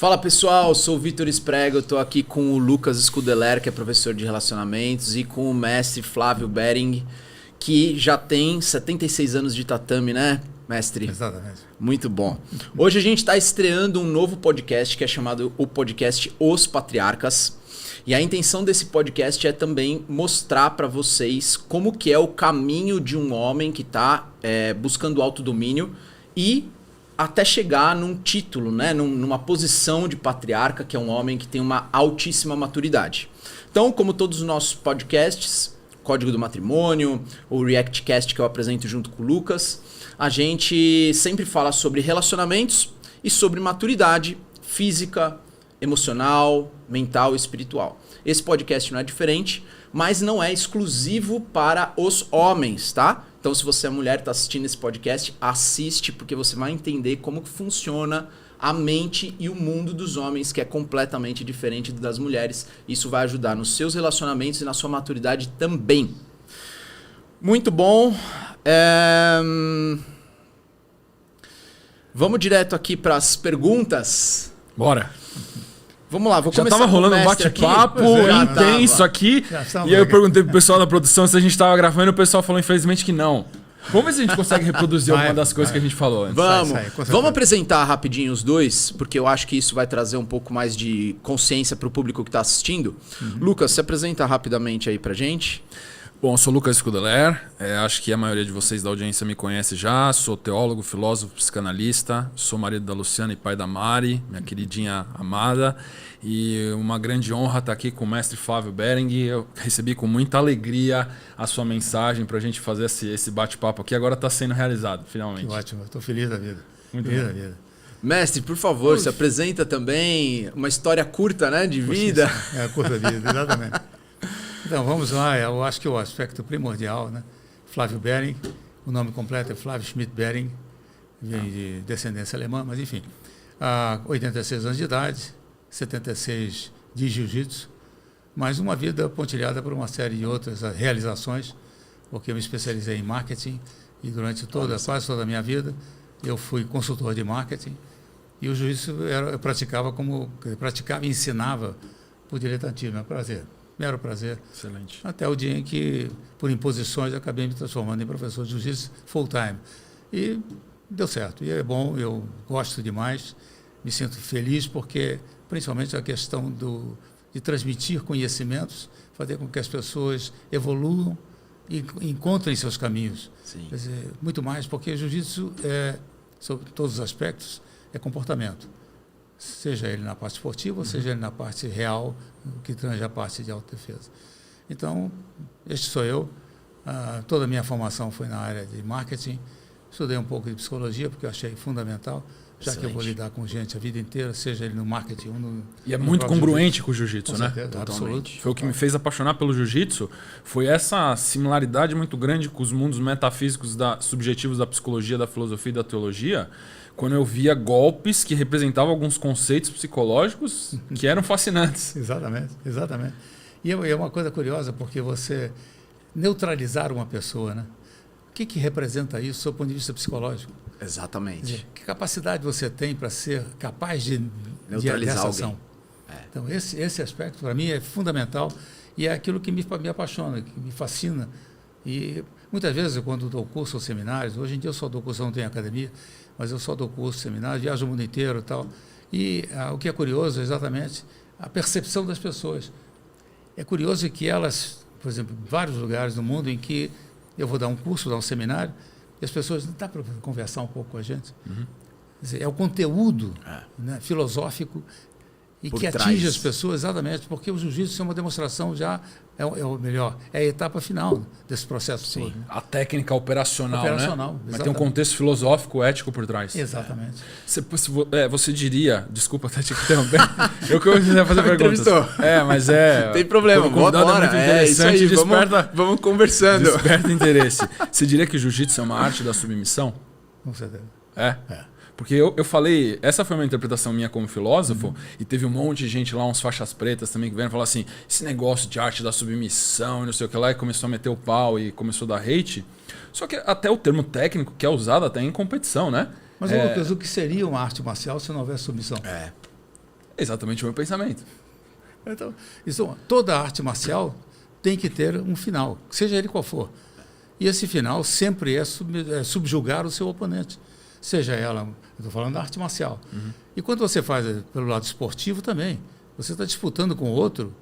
Fala pessoal, sou o Vitor Esprega, eu tô aqui com o Lucas Scudeler, que é professor de relacionamentos, e com o mestre Flávio Bering, que já tem 76 anos de tatame, né, mestre? Exatamente. Muito bom. Hoje a gente está estreando um novo podcast que é chamado o podcast Os Patriarcas. E a intenção desse podcast é também mostrar para vocês como que é o caminho de um homem que está buscando autodomínio e até chegar num título, né? Numa posição de patriarca, que é um homem que tem uma altíssima maturidade. Então, como todos os nossos podcasts, Código do Matrimônio, o ReactCast que eu apresento junto com o Lucas, a gente sempre fala sobre relacionamentos e sobre maturidade física, emocional, mental e espiritual. Esse podcast não é diferente, mas não é exclusivo para os homens, tá? Então, se você é mulher e está assistindo esse podcast, assiste, porque você vai entender como que funciona a mente e o mundo dos homens, que é completamente diferente das mulheres. Isso vai ajudar nos seus relacionamentos e na sua maturidade também. Muito bom. Vamos direto aqui para as perguntas. Bora. Vamos lá, vou já começar tava rolando um mestre bate-papo intenso aqui. E aí eu perguntei pro pessoal da produção se a gente tava gravando e o pessoal falou infelizmente que não. Vamos ver se a gente consegue reproduzir alguma das coisas que a gente falou antes. Vamos apresentar rapidinho os dois, porque eu acho que isso vai trazer um pouco mais de consciência pro público que tá assistindo. Lucas, se apresenta rapidamente aí pra gente. Bom, eu sou o Lucas Scudeler, acho que a maioria de vocês da audiência me conhece já, sou teólogo, filósofo, psicanalista, sou marido da Luciana e pai da Mari, minha queridinha amada, e uma grande honra estar aqui com o mestre Flávio Bering. Eu recebi com muita alegria a sua mensagem para a gente fazer esse bate-papo aqui, agora está sendo realizado, finalmente. Que ótimo, estou feliz da vida. Muito feliz bom. da vida. Mestre, por favor, se apresenta também, uma história curta, né, de vida. Curta vida, exatamente. Então, vamos lá, eu acho que o aspecto primordial, né? Flávio Bering, o nome completo é Flávio Schmidt Bering, vem de descendência alemã, mas enfim, 86 anos de idade, 76 de jiu-jitsu, mas uma vida pontilhada por uma série de outras realizações, porque eu me especializei em marketing e durante quase toda a minha vida eu fui consultor de marketing e o jiu-jitsu eu praticava e ensinava por diletantismo, é um prazer. Mero prazer. Excelente. Até o dia em que, por imposições, eu acabei me transformando em professor de jiu-jitsu full-time. E deu certo. E é bom, eu gosto demais, me sinto feliz, porque, principalmente, a questão de transmitir conhecimentos, fazer com que as pessoas evoluam e encontrem seus caminhos. Sim. Quer dizer, muito mais, porque jiu-jitsu, sobre todos os aspectos, é comportamento. Seja ele na parte esportiva, ou seja ele na parte real, que tange a parte de autodefesa. Então, este sou eu. Toda a minha formação foi na área de marketing. Estudei um pouco de psicologia, porque eu achei fundamental, já Excelente. que eu vou lidar com gente a vida inteira, seja ele no marketing ou no... E é muito congruente com o jiu-jitsu, né? Certeza, absoluto. Foi o que me fez apaixonar pelo jiu-jitsu, foi essa similaridade muito grande com os mundos metafísicos subjetivos da psicologia, da filosofia e da teologia, quando eu via golpes que representavam alguns conceitos psicológicos que eram fascinantes. Exatamente, exatamente. E é uma coisa curiosa, porque você neutralizar uma pessoa, né? O que representa isso do ponto de vista psicológico? Exatamente. Quer dizer, que capacidade você tem para ser capaz de Neutralizar dessa alguém. ação? Então, esse aspecto, para mim, é fundamental e é aquilo que me apaixona, que me fascina. E muitas vezes, quando dou curso ou seminários, hoje em dia eu só dou curso, eu não tenho academia, mas eu só dou curso, seminários, viajo o mundo inteiro e tal. E o que é curioso é exatamente a percepção das pessoas. É curioso que elas, por exemplo, em vários lugares do mundo em que eu vou dar um curso, dar um seminário, e as pessoas, não dá para conversar um pouco com a gente? Quer dizer, é o conteúdo né, filosófico e por que trás. atinge as pessoas, exatamente, porque o jiu-jitsu é uma demonstração já, é o melhor, é a etapa final desse processo. Sim. todo. A técnica operacional, né? Mas exatamente. tem um contexto filosófico, ético por trás. Exatamente. Você diria, desculpa até te interromper, eu que ia fazer perguntas. Mas tem problema, quando o convidado bora. É muito interessante, isso aí, vamos conversando. Desperta interesse. Você diria que o jiu-jitsu é uma arte da submissão? Com certeza. É? Porque eu falei, essa foi uma interpretação minha como filósofo, e teve um monte de gente lá, uns faixas pretas também, que vieram falar assim, esse negócio de arte da submissão e não sei o que lá, e começou a meter o pau e começou a dar hate. Só que até o termo técnico que é usado até em competição, né? Mas, Lucas, o que seria uma arte marcial se não houvesse submissão? Exatamente o meu pensamento. Então, toda arte marcial tem que ter um final, seja ele qual for. E esse final sempre é subjugar o seu oponente. Seja ela, eu estou falando da arte marcial. E quando você faz pelo lado esportivo também, você está disputando com o outro,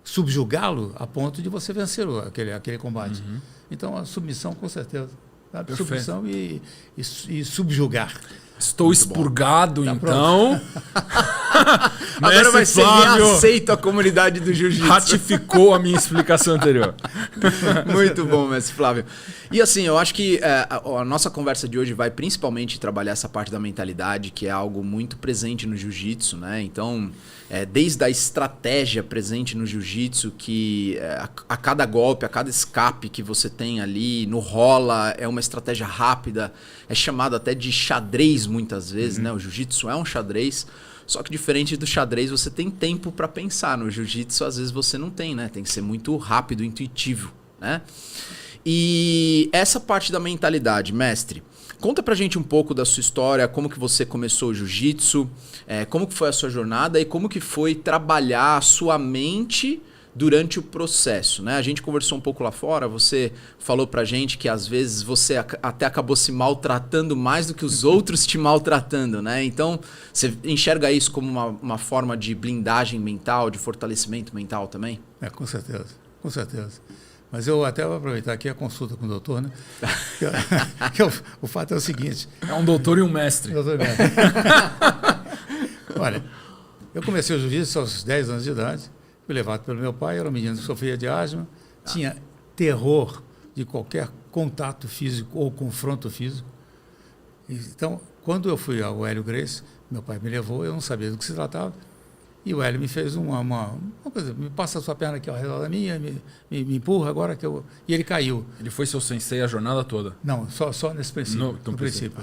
subjugá-lo a ponto de você vencer aquele combate. Então, a submissão, com certeza. Sabe? Submissão e subjugar. Estou muito expurgado, tá, então. Agora vai ser reaceito a comunidade do jiu-jitsu. Ratificou a minha explicação anterior. Muito bom, mestre Flávio. E assim, eu acho que a nossa conversa de hoje vai principalmente trabalhar essa parte da mentalidade, que é algo muito presente no jiu-jitsu, né? Então, desde a estratégia presente no jiu-jitsu, que a cada golpe, a cada escape que você tem ali, no rola, é uma estratégia rápida, é chamado até de xadrez muitas vezes, né? O jiu-jitsu é um xadrez, só que diferente do xadrez, você tem tempo para pensar. No jiu-jitsu, às vezes, você não tem, né? Tem que ser muito rápido, intuitivo, né? E essa parte da mentalidade, mestre, conta pra gente um pouco da sua história, como que você começou o jiu-jitsu, como que foi a sua jornada e como que foi trabalhar a sua mente durante o processo, né? A gente conversou um pouco lá fora, você falou pra gente que às vezes você até acabou se maltratando mais do que os outros te maltratando, né? Então, você enxerga isso como uma forma de blindagem mental, de fortalecimento mental também? Com certeza, com certeza. Mas eu até vou aproveitar aqui a consulta com o doutor, né? O fato é o seguinte... É um doutor e um mestre. Doutor e mestre. Olha, eu comecei o jiu-jitsu aos 10 anos de idade, fui levado pelo meu pai, era um menino que sofria de asma, tinha terror de qualquer contato físico ou confronto físico. Então, quando eu fui ao Hélio Gracie, meu pai me levou, eu não sabia do que se tratava, e o Hélio me fez uma coisa, me passa a sua perna aqui ao redor da minha, me empurra agora que eu... E ele caiu. Ele foi seu sensei a jornada toda? Não, só nesse princípio. No princípio.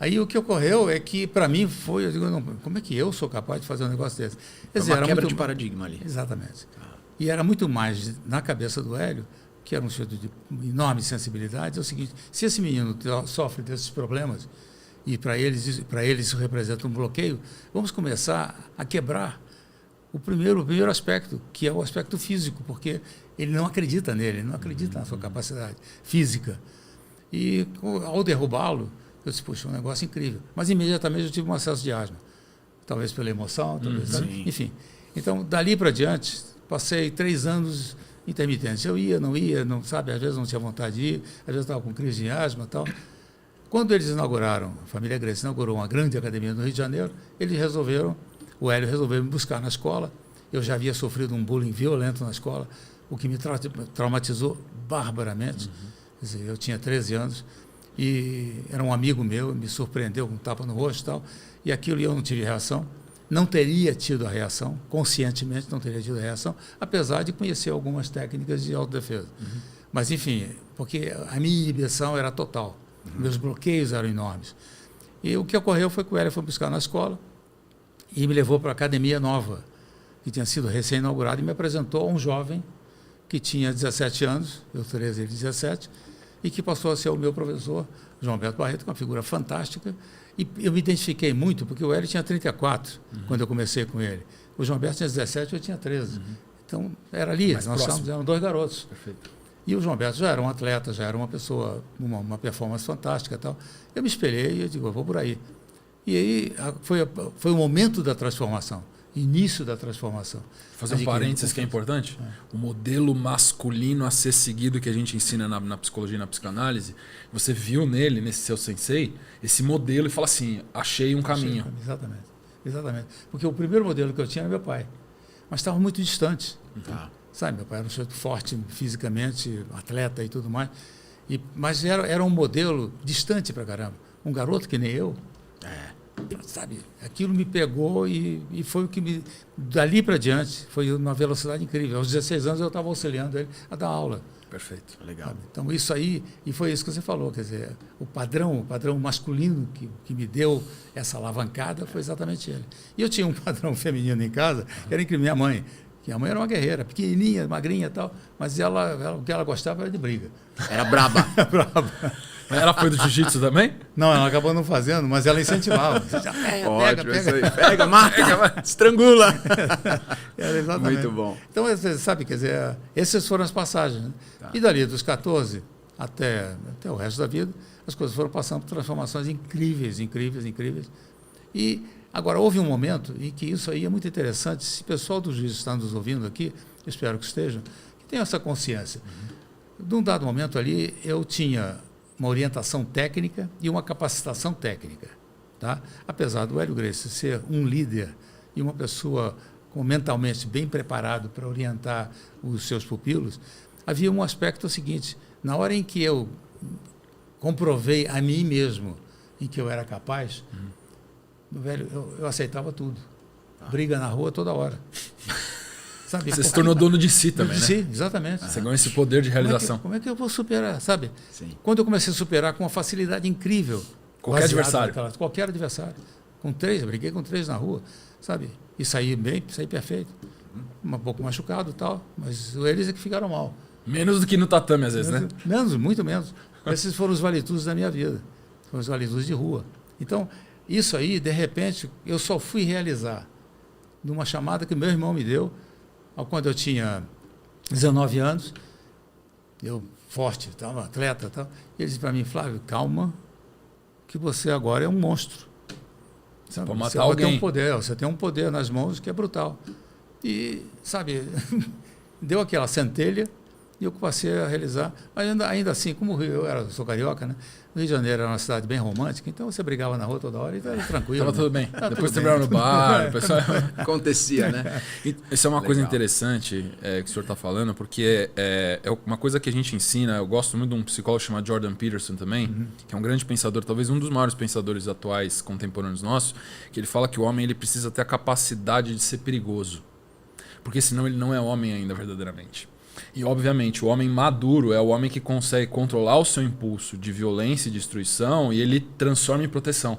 Aí o que ocorreu é que, para mim, eu digo, não, como é que eu sou capaz de fazer um negócio desse? Quer dizer, era quebra de paradigma ali. Exatamente. E era muito mais na cabeça do Hélio, que era um sujeito de enorme sensibilidade, é o seguinte, se esse menino sofre desses problemas, e para eles isso representa um bloqueio, vamos começar a quebrar o primeiro aspecto, que é o aspecto físico, porque ele não acredita nele, ele não acredita na sua capacidade física. E ao derrubá-lo, eu disse, puxa, um negócio incrível. Mas imediatamente eu tive um acesso de asma, talvez pela emoção, talvez, enfim. Então, dali para diante, passei 3 anos intermitentes. Eu ia, não sabe, às vezes não tinha vontade de ir, às vezes estava com crise de asma e tal. Quando eles inauguraram, a família Gracie inaugurou uma grande academia no Rio de Janeiro, o Hélio resolveu me buscar na escola. Eu já havia sofrido um bullying violento na escola, o que me traumatizou barbaramente. Quer dizer, eu tinha 13 anos e era um amigo meu, me surpreendeu com um tapa no rosto e tal, e aquilo eu não tive reação. Não teria tido a reação, conscientemente não teria tido a reação, apesar de conhecer algumas técnicas de autodefesa. Mas, enfim, porque a minha inibição era total. Meus bloqueios eram enormes. E o que ocorreu foi que o Hélio foi buscar na escola e me levou para a academia nova, que tinha sido recém-inaugurada, e me apresentou a um jovem que tinha 17 anos, eu 13, ele 17, e que passou a ser o meu professor, João Alberto Barreto, uma figura fantástica. E eu me identifiquei muito, porque o Hélio tinha 34 quando eu comecei com ele. O João Alberto tinha 17 e eu tinha 13. Então, era ali, nós eram 2 garotos. Perfeito. E o João Alberto já era um atleta, já era uma pessoa, uma performance fantástica e tal. Eu me espelhei e eu digo, eu vou por aí. E aí foi o momento da transformação, início da transformação. Fazer um parênteses que é importante. O modelo masculino a ser seguido que a gente ensina na psicologia e na psicanálise, você viu nesse seu sensei, esse modelo e fala assim, achei um caminho. Exatamente. Porque o primeiro modelo que eu tinha era meu pai, mas estava muito distante. Sabe, meu pai era um sujeito forte fisicamente, atleta e tudo mais, mas era um modelo distante pra caramba. Um garoto que nem eu, sabe, aquilo me pegou e foi o que dali para diante, foi uma velocidade incrível. Aos 16 anos eu estava auxiliando ele a dar aula. Perfeito, legal. Sabe? Então isso aí, e foi isso que você falou, quer dizer, o padrão masculino que me deu essa alavancada foi exatamente ele. E eu tinha um padrão feminino em casa, que era incrível, minha mãe. Que a mãe era uma guerreira, pequenininha, magrinha e tal, mas o que ela gostava era de briga. Era braba. Brava. Ela foi do jiu-jitsu também? Não, ela acabou não fazendo, mas ela incentivava. Ótimo, isso aí. Pega, mata, estrangula. Era exatamente. Muito bom. Então, você sabe, quer dizer, essas foram as passagens. Né? Tá. E dali, dos 14 até o resto da vida, as coisas foram passando por transformações incríveis, incríveis, incríveis. E agora, houve um momento em que isso aí é muito interessante. Se o pessoal do juízo está nos ouvindo aqui, espero que estejam, que tenham essa consciência. De um dado momento ali, eu tinha uma orientação técnica e uma capacitação técnica. Tá? Apesar do Hélio Gracie ser um líder e uma pessoa mentalmente bem preparado para orientar os seus pupilos, havia um aspecto seguinte: na hora em que eu comprovei a mim mesmo em que eu era capaz, velho, eu aceitava tudo. Briga na rua toda hora. Sabe? Você se tornou dono de si também, né? Sim, exatamente. Você ganhou esse poder de realização. Como é que eu vou superar, sabe? Sim. Quando eu comecei a superar com uma facilidade incrível. Qualquer adversário. Qualquer adversário. Com 3, eu briguei com 3 na rua, sabe? E saí bem, saí perfeito. Um pouco machucado e tal, mas eles é que ficaram mal. Menos do que no tatame, às vezes, né? Menos, muito menos. Esses foram os vale-tudos da minha vida. Foram os vale-tudos de rua. Então, isso aí, de repente, eu só fui realizar numa chamada que meu irmão me deu, quando eu tinha 19 anos, eu forte, tal, atleta, tal. E ele disse para mim: Flávio, calma, que você agora é um monstro. Sabe? Pode matar você alguém. Você tem um poder nas mãos que é brutal. E, sabe, deu aquela centelha e eu passei a realizar. Mas ainda assim, como eu sou carioca, né? O Rio de Janeiro era uma cidade bem romântica, então você brigava na rua toda hora e estava tranquilo. Estava tudo bem. Depois você bem. no bar, o pessoal... Acontecia, né? Isso é uma Legal. coisa interessante que o senhor está falando, porque é uma coisa que a gente ensina. Eu gosto muito de um psicólogo chamado Jordan Peterson também, que é um grande pensador, talvez um dos maiores pensadores atuais contemporâneos nossos, que ele fala que o homem ele precisa ter a capacidade de ser perigoso, porque senão ele não é homem ainda verdadeiramente. E, obviamente, o homem maduro é o homem que consegue controlar o seu impulso de violência e destruição e ele transforma em proteção.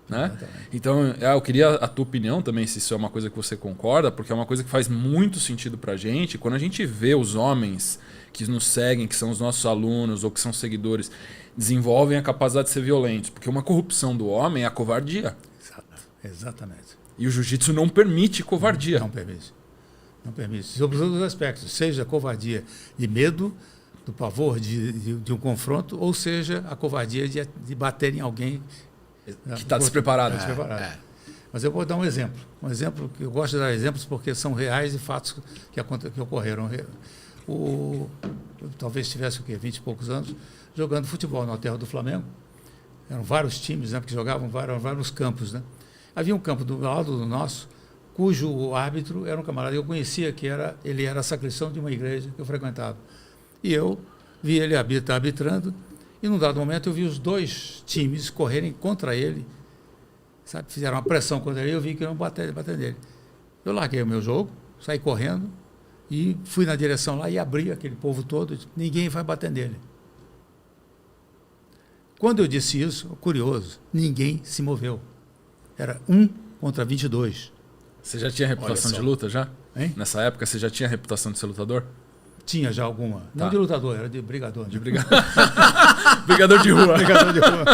Né? Então, eu queria a tua opinião também, se isso é uma coisa que você concorda, porque é uma coisa que faz muito sentido pra gente. Quando a gente vê os homens que nos seguem, que são os nossos alunos ou que são seguidores, desenvolvem a capacidade de ser violentos. Porque uma corrupção do homem é a covardia. Exatamente. E o jiu-jitsu não permite covardia. Não permite. Não permite. Sobre todos os aspectos, seja a covardia de medo, do pavor de um confronto, ou seja a covardia de bater em alguém Que está despreparado. Mas eu vou dar um exemplo. Um exemplo que eu gosto de dar exemplos porque são reais e fatos que ocorreram. Talvez tivesse 20 e poucos anos, jogando futebol na terra do Flamengo. Eram vários times, né, porque jogavam vários campos. Né? Havia um campo do lado do nosso, cujo árbitro era um camarada que eu conhecia, ele era sacristão de uma igreja que eu frequentava. E eu vi ele arbitrando, e num dado momento eu vi os dois times correrem contra ele, sabe? Fizeram uma pressão contra ele, e eu vi que iam bater nele. Eu larguei o meu jogo, saí correndo, e fui na direção lá e abri aquele povo todo, e disse, ninguém vai bater nele. Quando eu disse isso, curioso, ninguém se moveu. Era 1 contra 22. Você já tinha reputação de luta já? Hein? Nessa época você já tinha reputação de ser lutador? Tinha já alguma. Não de lutador, era de brigador. De brigador. Brigador de rua. Brigador de rua.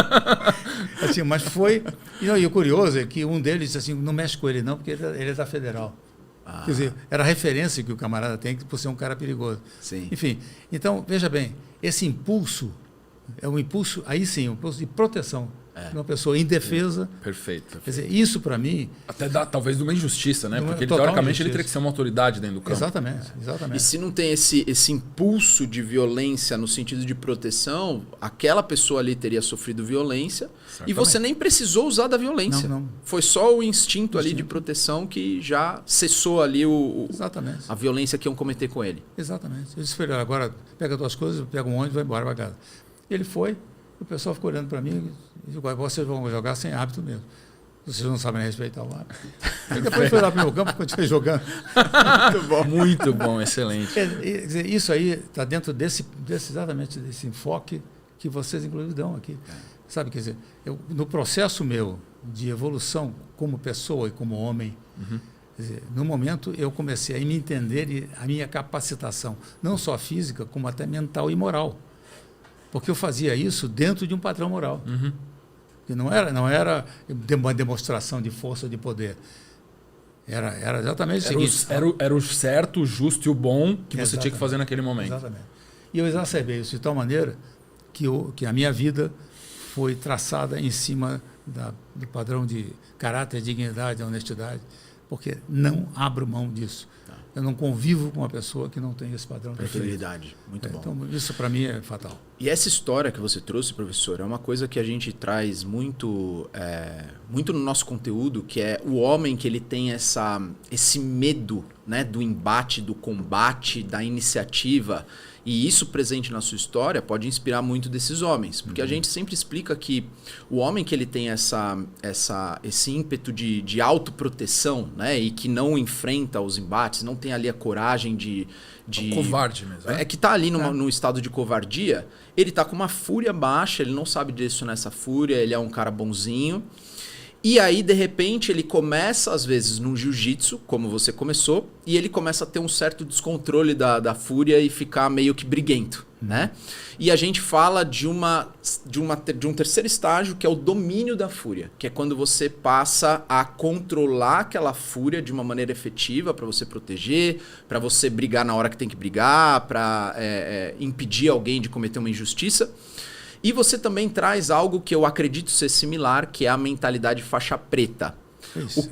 Assim, mas foi... E o curioso é que um deles disse assim, não mexe com ele não, porque ele é da Federal. Quer dizer, era a referência que o camarada tem por ser um cara perigoso. Sim. Enfim, então, veja bem, esse impulso é um impulso, aí sim, um impulso de proteção. De uma pessoa indefesa. Perfeito. Quer dizer, isso para mim... Até dá, talvez, de uma injustiça, né? Porque total teoricamente injustiça. ele teria que ser uma autoridade dentro do campo. Exatamente. E se não tem esse impulso de violência no sentido de proteção, aquela pessoa ali teria sofrido violência e você nem precisou usar da violência. Não. Foi só o instinto ali de proteção que já cessou ali Exatamente. a violência que iam cometer com ele. Exatamente. Eu disse, filho, agora pega as tuas coisas, pega um ônibus e vai embora para casa. Ele foi, o pessoal ficou olhando para mim e disse, vocês vão jogar sem árbitro mesmo. Vocês não sabem respeitar o árbitro. E depois foi lá para o meu campo e continuei jogando. Muito bom. Muito bom, excelente. Quer dizer, isso aí está dentro exatamente desse enfoque que vocês, inclusive, dão aqui. Sabe, quer dizer, no processo meu de evolução como pessoa e como homem, quer Quer dizer, no momento eu comecei a me entender e a minha capacitação, não só física, como até mental e moral. Porque eu fazia isso dentro de um padrão moral. Que não era uma demonstração de força ou de poder. Era exatamente o seguinte. Era o certo, o justo e o bom que você tinha que fazer naquele momento. Exatamente. E eu exacerbei isso de tal maneira que a minha vida foi traçada em cima do padrão de caráter, dignidade, honestidade, porque não abro mão disso. Eu não convivo com uma pessoa que não tem esse padrão de Integridade. Muito bom. Então, isso para mim é fatal. E essa história que você trouxe, professor, é uma coisa que a gente traz muito no nosso conteúdo, que é o homem que ele tem esse medo, né, do embate, do combate, da iniciativa. E isso presente na sua história pode inspirar muito desses homens. Porque a gente sempre explica que o homem que ele tem esse ímpeto de autoproteção, né, e que não enfrenta os embates, não tem ali a coragem de É um covarde mesmo. É que tá ali no estado de covardia, ele tá com uma fúria baixa, ele não sabe direcionar essa fúria, ele é um cara bonzinho. E aí, de repente, ele começa, às vezes, no jiu-jitsu, como você começou, e ele começa a ter um certo descontrole da fúria e ficar meio que briguento, né? E a gente fala de um terceiro estágio, que é o domínio da fúria, que é quando você passa a controlar aquela fúria de uma maneira efetiva para você proteger, para você brigar na hora que tem que brigar, para impedir alguém de cometer uma injustiça. E você também traz algo que eu acredito ser similar, que é a mentalidade faixa preta. Isso.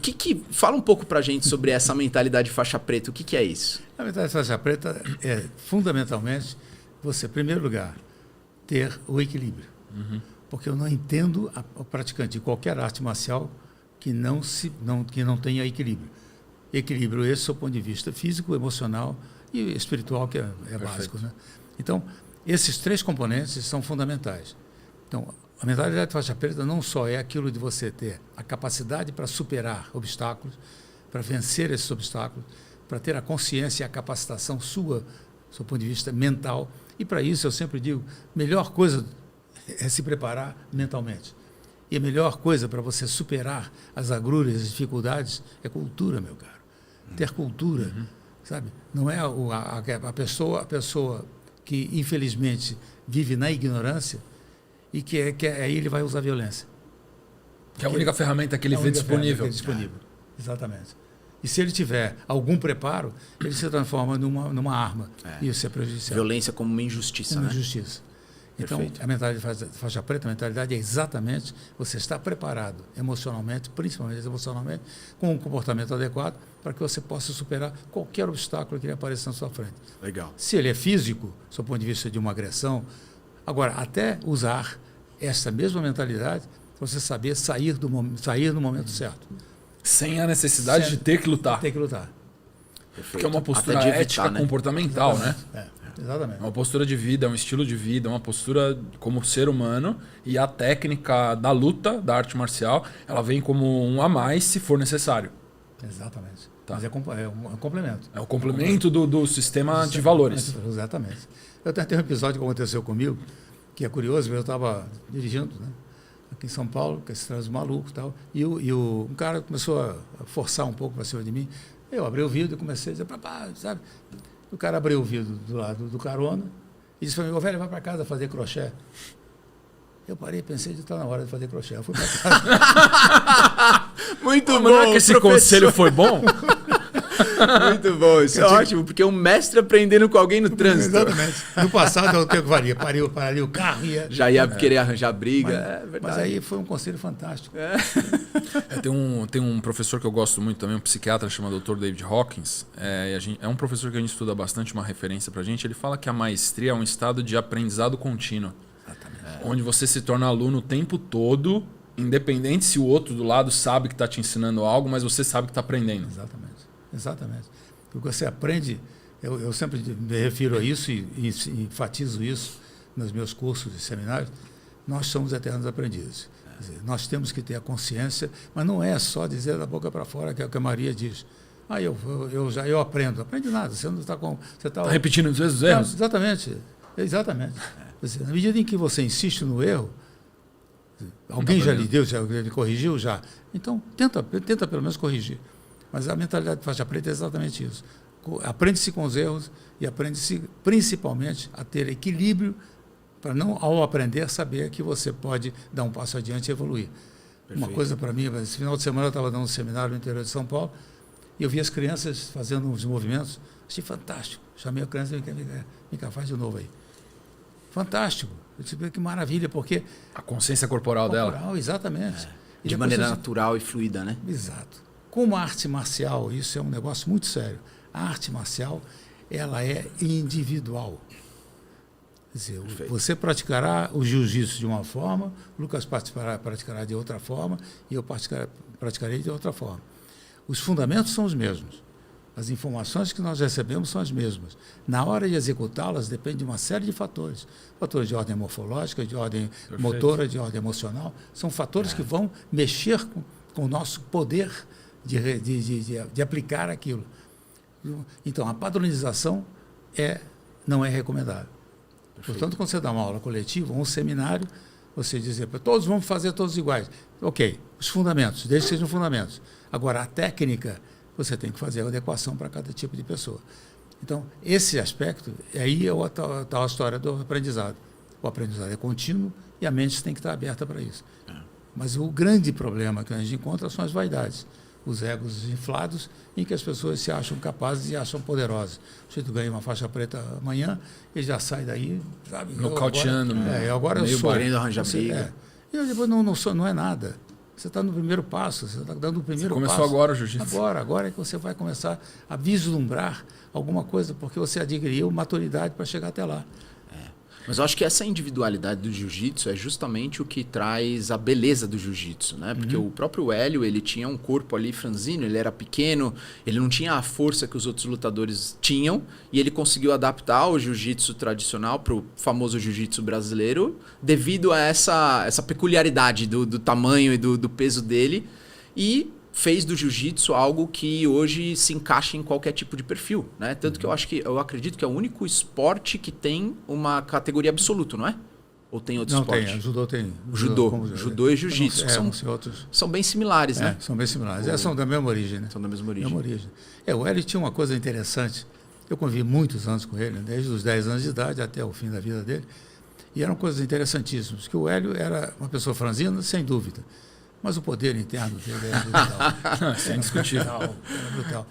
Fala um pouco pra gente sobre essa mentalidade faixa preta. O que é isso? A mentalidade faixa preta é, fundamentalmente, você, em primeiro lugar, ter o equilíbrio. Porque eu não entendo o praticante de qualquer arte marcial que não tenha equilíbrio. Equilíbrio esse do ponto de vista físico, emocional e espiritual, que é básico, né? Então, esses três componentes são fundamentais. Então, a mentalidade faixa preta não só é aquilo de você ter a capacidade para superar obstáculos, para vencer esses obstáculos, para ter a consciência e a capacitação sua, do seu ponto de vista mental. E para isso eu sempre digo, melhor coisa é se preparar mentalmente. E a melhor coisa para você superar as agruras, as dificuldades, é cultura, meu caro. Ter cultura, sabe? Não é a pessoa que, infelizmente, vive na ignorância e que aí ele vai usar violência. Que é a única ferramenta que ele vê disponível. Exatamente. E se ele tiver algum preparo, ele se transforma numa arma. E isso é prejudicial. Violência como uma injustiça, uma né? injustiça. Então, Perfeito. a mentalidade faixa preta, a mentalidade é exatamente você estar preparado emocionalmente, principalmente emocionalmente, com um comportamento adequado para que você possa superar qualquer obstáculo que apareça na sua frente. Legal. Se ele é físico, do ponto de vista de uma agressão, agora, até usar essa mesma mentalidade, você saber sair no momento certo. Sem a necessidade de ter que lutar. Ter que lutar. Perfeito. Porque é uma postura Até de evitar, ética, né? comportamental, né? Exatamente. É uma postura de vida, é um estilo de vida, é uma postura como ser humano, e a técnica da luta, da arte marcial, ela vem como um a mais se for necessário. Exatamente. Tá. Mas é um complemento. É o complemento do sistema de valores. Exatamente. Eu tenho um episódio que aconteceu comigo, que é curioso, eu estava dirigindo, né, aqui em São Paulo, com esse trânsito maluco e tal, e um cara começou a forçar um pouco para cima de mim. Eu abri o vidro e comecei a dizer, papai, sabe? O cara abriu o vidro do lado do carona e disse para mim, velho, vai para casa fazer crochê. Eu parei e pensei de estar na hora de fazer crochê. Eu fui para casa. Muito bom, Mas não é que esse professor. conselho foi bom? Muito bom, isso é ótimo, porque é um mestre aprendendo com alguém no trânsito. Exatamente. No passado, eu tenho que varia. Pararia o carro e Já ia querer arranjar briga. É verdade. Mas aí foi um conselho fantástico. Tem um professor que eu gosto muito também, um psiquiatra chamado Dr. David Hawkins. É um professor que a gente estuda bastante, uma referência pra gente. Ele fala que a maestria é um estado de aprendizado contínuo. Exatamente. Onde você se torna aluno o tempo todo, independente se o outro do lado sabe que está te ensinando algo, mas você sabe que está aprendendo. Exatamente. Porque você aprende, eu sempre me refiro a isso e enfatizo isso nos meus cursos e seminários, nós somos eternos aprendizes. Quer dizer, nós temos que ter a consciência, mas não é só dizer da boca para fora, que é o que a Maria diz. Eu aprendo. Aprende nada, você não está com... Você está repetindo às vezes os erros? Exatamente. Quer dizer, na medida em que você insiste no erro, alguém já lhe deu, já lhe corrigiu, já. Então, tenta pelo menos corrigir. Mas a mentalidade de faixa preta é exatamente isso. Aprende-se com os erros e aprende-se principalmente a ter equilíbrio para não, ao aprender, saber que você pode dar um passo adiante e evoluir. Perfeito. Uma coisa para mim, esse final de semana eu estava dando um seminário no interior de São Paulo e eu vi as crianças fazendo uns movimentos, achei fantástico. Chamei a criança e vem cá, faz de novo aí. Fantástico. Eu disse, que maravilha, porque... A consciência corporal dela. Exatamente. De maneira natural e fluida, né? Exato. Como a arte marcial, isso é um negócio muito sério. A arte marcial, ela é individual. Quer dizer, você praticará o jiu-jitsu de uma forma, o Lucas praticará de outra forma e eu praticarei de outra forma. Os fundamentos são os mesmos. As informações que nós recebemos são as mesmas. Na hora de executá-las, depende de uma série de fatores. Fatores de ordem morfológica, de ordem motora, de ordem emocional. São fatores que vão mexer com o nosso poder de aplicar aquilo. Então, a padronização não é recomendável. Perfeito. Portanto, quando você dá uma aula coletiva, um seminário, você dizer, todos vamos fazer todos iguais. Ok, os fundamentos, desde que sejam fundamentos. Agora, a técnica, você tem que fazer a adequação para cada tipo de pessoa. Então, esse aspecto, aí é a tal história do aprendizado. O aprendizado é contínuo e a mente tem que estar aberta para isso. Mas o grande problema que a gente encontra são as vaidades. Os egos inflados, em que as pessoas se acham capazes e acham poderosas. O sujeito ganha uma faixa preta amanhã, ele já sai daí, sabe? Nocauteando. Agora eu sou. Querendo arranjar briga. E depois não é nada. Você está no primeiro passo, você está dando o primeiro passo. Você começou agora o jiu-jitsu. Agora é que você vai começar a vislumbrar alguma coisa, porque você adquiriu maturidade para chegar até lá. Mas eu acho que essa individualidade do jiu-jitsu é justamente o que traz a beleza do jiu-jitsu, né? Porque o próprio Hélio, ele tinha um corpo ali franzino, ele era pequeno, ele não tinha a força que os outros lutadores tinham, e ele conseguiu adaptar o jiu-jitsu tradicional para o famoso jiu-jitsu brasileiro, devido a essa peculiaridade do tamanho e do peso dele, e fez do jiu-jitsu algo que hoje se encaixa em qualquer tipo de perfil, né? Tanto que eu acredito que é o único esporte que tem uma categoria absoluta, não é? Ou tem outro esporte? Não, tem. Judô tem. Judô e jiu-jitsu. São bem similares, né? São bem similares. São da mesma origem, né? São da mesma origem. O Hélio tinha uma coisa interessante. Eu convivi muitos anos com ele, desde os 10 anos de idade até o fim da vida dele. E eram coisas interessantíssimas. Que o Hélio era uma pessoa franzina, sem dúvida. Mas o poder interno dele era brutal. Sem discutir. Era brutal.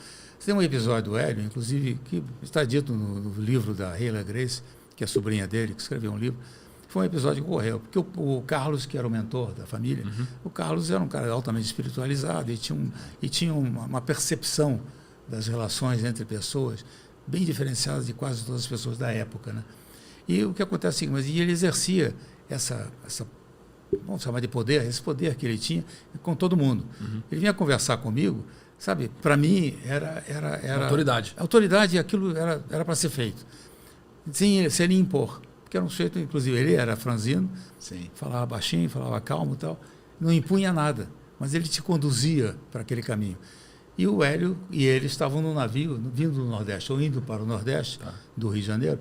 Tem um episódio do Hélio, inclusive, que está dito no livro da Sheila Grace, que é a sobrinha dele, que escreveu um livro. Foi um episódio que ocorreu. Porque o Carlos, que era o mentor da família, o Carlos era um cara altamente espiritualizado e tinha uma percepção das relações entre pessoas bem diferenciada de quase todas as pessoas da época, né? E o que acontece é o seguinte, ele exercia essa vamos chamar de poder, esse poder que ele tinha com todo mundo. Ele vinha conversar comigo, sabe, para mim era autoridade. Autoridade, e aquilo era para ser feito. Sem ele impor. Porque era um sujeito, inclusive, ele era franzino, sim, falava baixinho, falava calmo e tal, não impunha nada, mas ele te conduzia para aquele caminho. E o Hélio e ele estavam no navio, vindo do Nordeste, ou indo para o Nordeste, do Rio de Janeiro,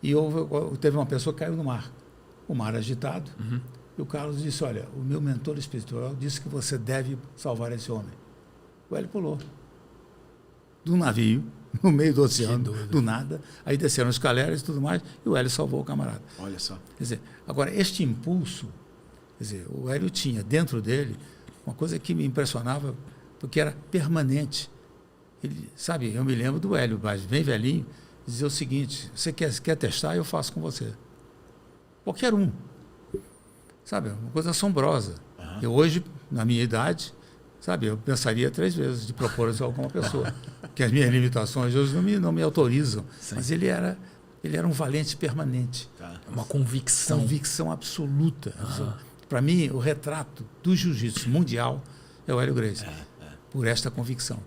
e teve uma pessoa que caiu no mar. O mar agitado. E o Carlos disse, olha, o meu mentor espiritual disse que você deve salvar esse homem. O Hélio pulou do navio, no meio do oceano, do nada. Aí desceram os escaleras e tudo mais, e o Hélio salvou o camarada. Olha só. Quer dizer, agora, este impulso, quer dizer, o Hélio tinha dentro dele uma coisa que me impressionava, porque era permanente. Ele, sabe, eu me lembro do Hélio, mas bem velhinho, dizer o seguinte, você quer testar, eu faço com você. Qualquer um. Sabe, uma coisa assombrosa. Eu hoje, na minha idade, sabe, eu pensaria 3 vezes de propor isso a alguma pessoa. Porque as minhas limitações hoje não me autorizam. Sim. Mas ele era um valente permanente. Uma convicção. Convicção absoluta. Para mim, o retrato do jiu-jitsu mundial é o Hélio Gracie. Por esta convicção.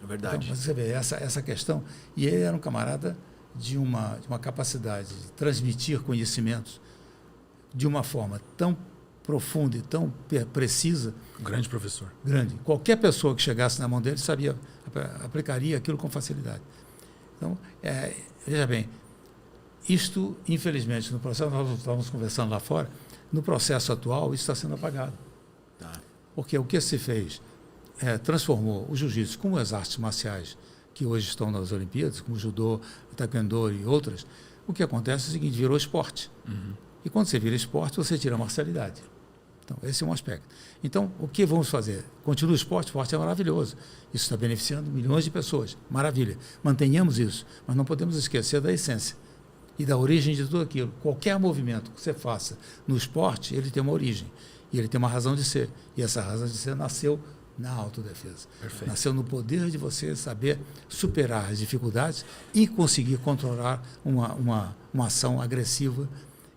É verdade. Então, você vê essa questão. E ele era um camarada de uma capacidade de transmitir conhecimentos de uma forma tão profunda e tão precisa. Um grande professor. Grande. Qualquer pessoa que chegasse na mão dele aplicaria aquilo com facilidade. Então, veja bem, isto, infelizmente, no processo, nós estávamos conversando lá fora, no processo atual, isso está sendo apagado. Porque o que se fez? transformou o jiu-jitsu como as artes marciais que hoje estão nas Olimpíadas, como o judô, o taekwondo e outras, o que acontece é o seguinte, virou esporte. E quando você vira esporte, você tira a marcialidade. Então, esse é um aspecto. Então, o que vamos fazer? Continua o esporte é maravilhoso. Isso está beneficiando milhões de pessoas. Maravilha. Mantenhamos isso, mas não podemos esquecer da essência e da origem de tudo aquilo. Qualquer movimento que você faça no esporte, ele tem uma origem. E ele tem uma razão de ser. E essa razão de ser nasceu na autodefesa. Perfeito. Nasceu no poder de você saber superar as dificuldades e conseguir controlar uma ação agressiva,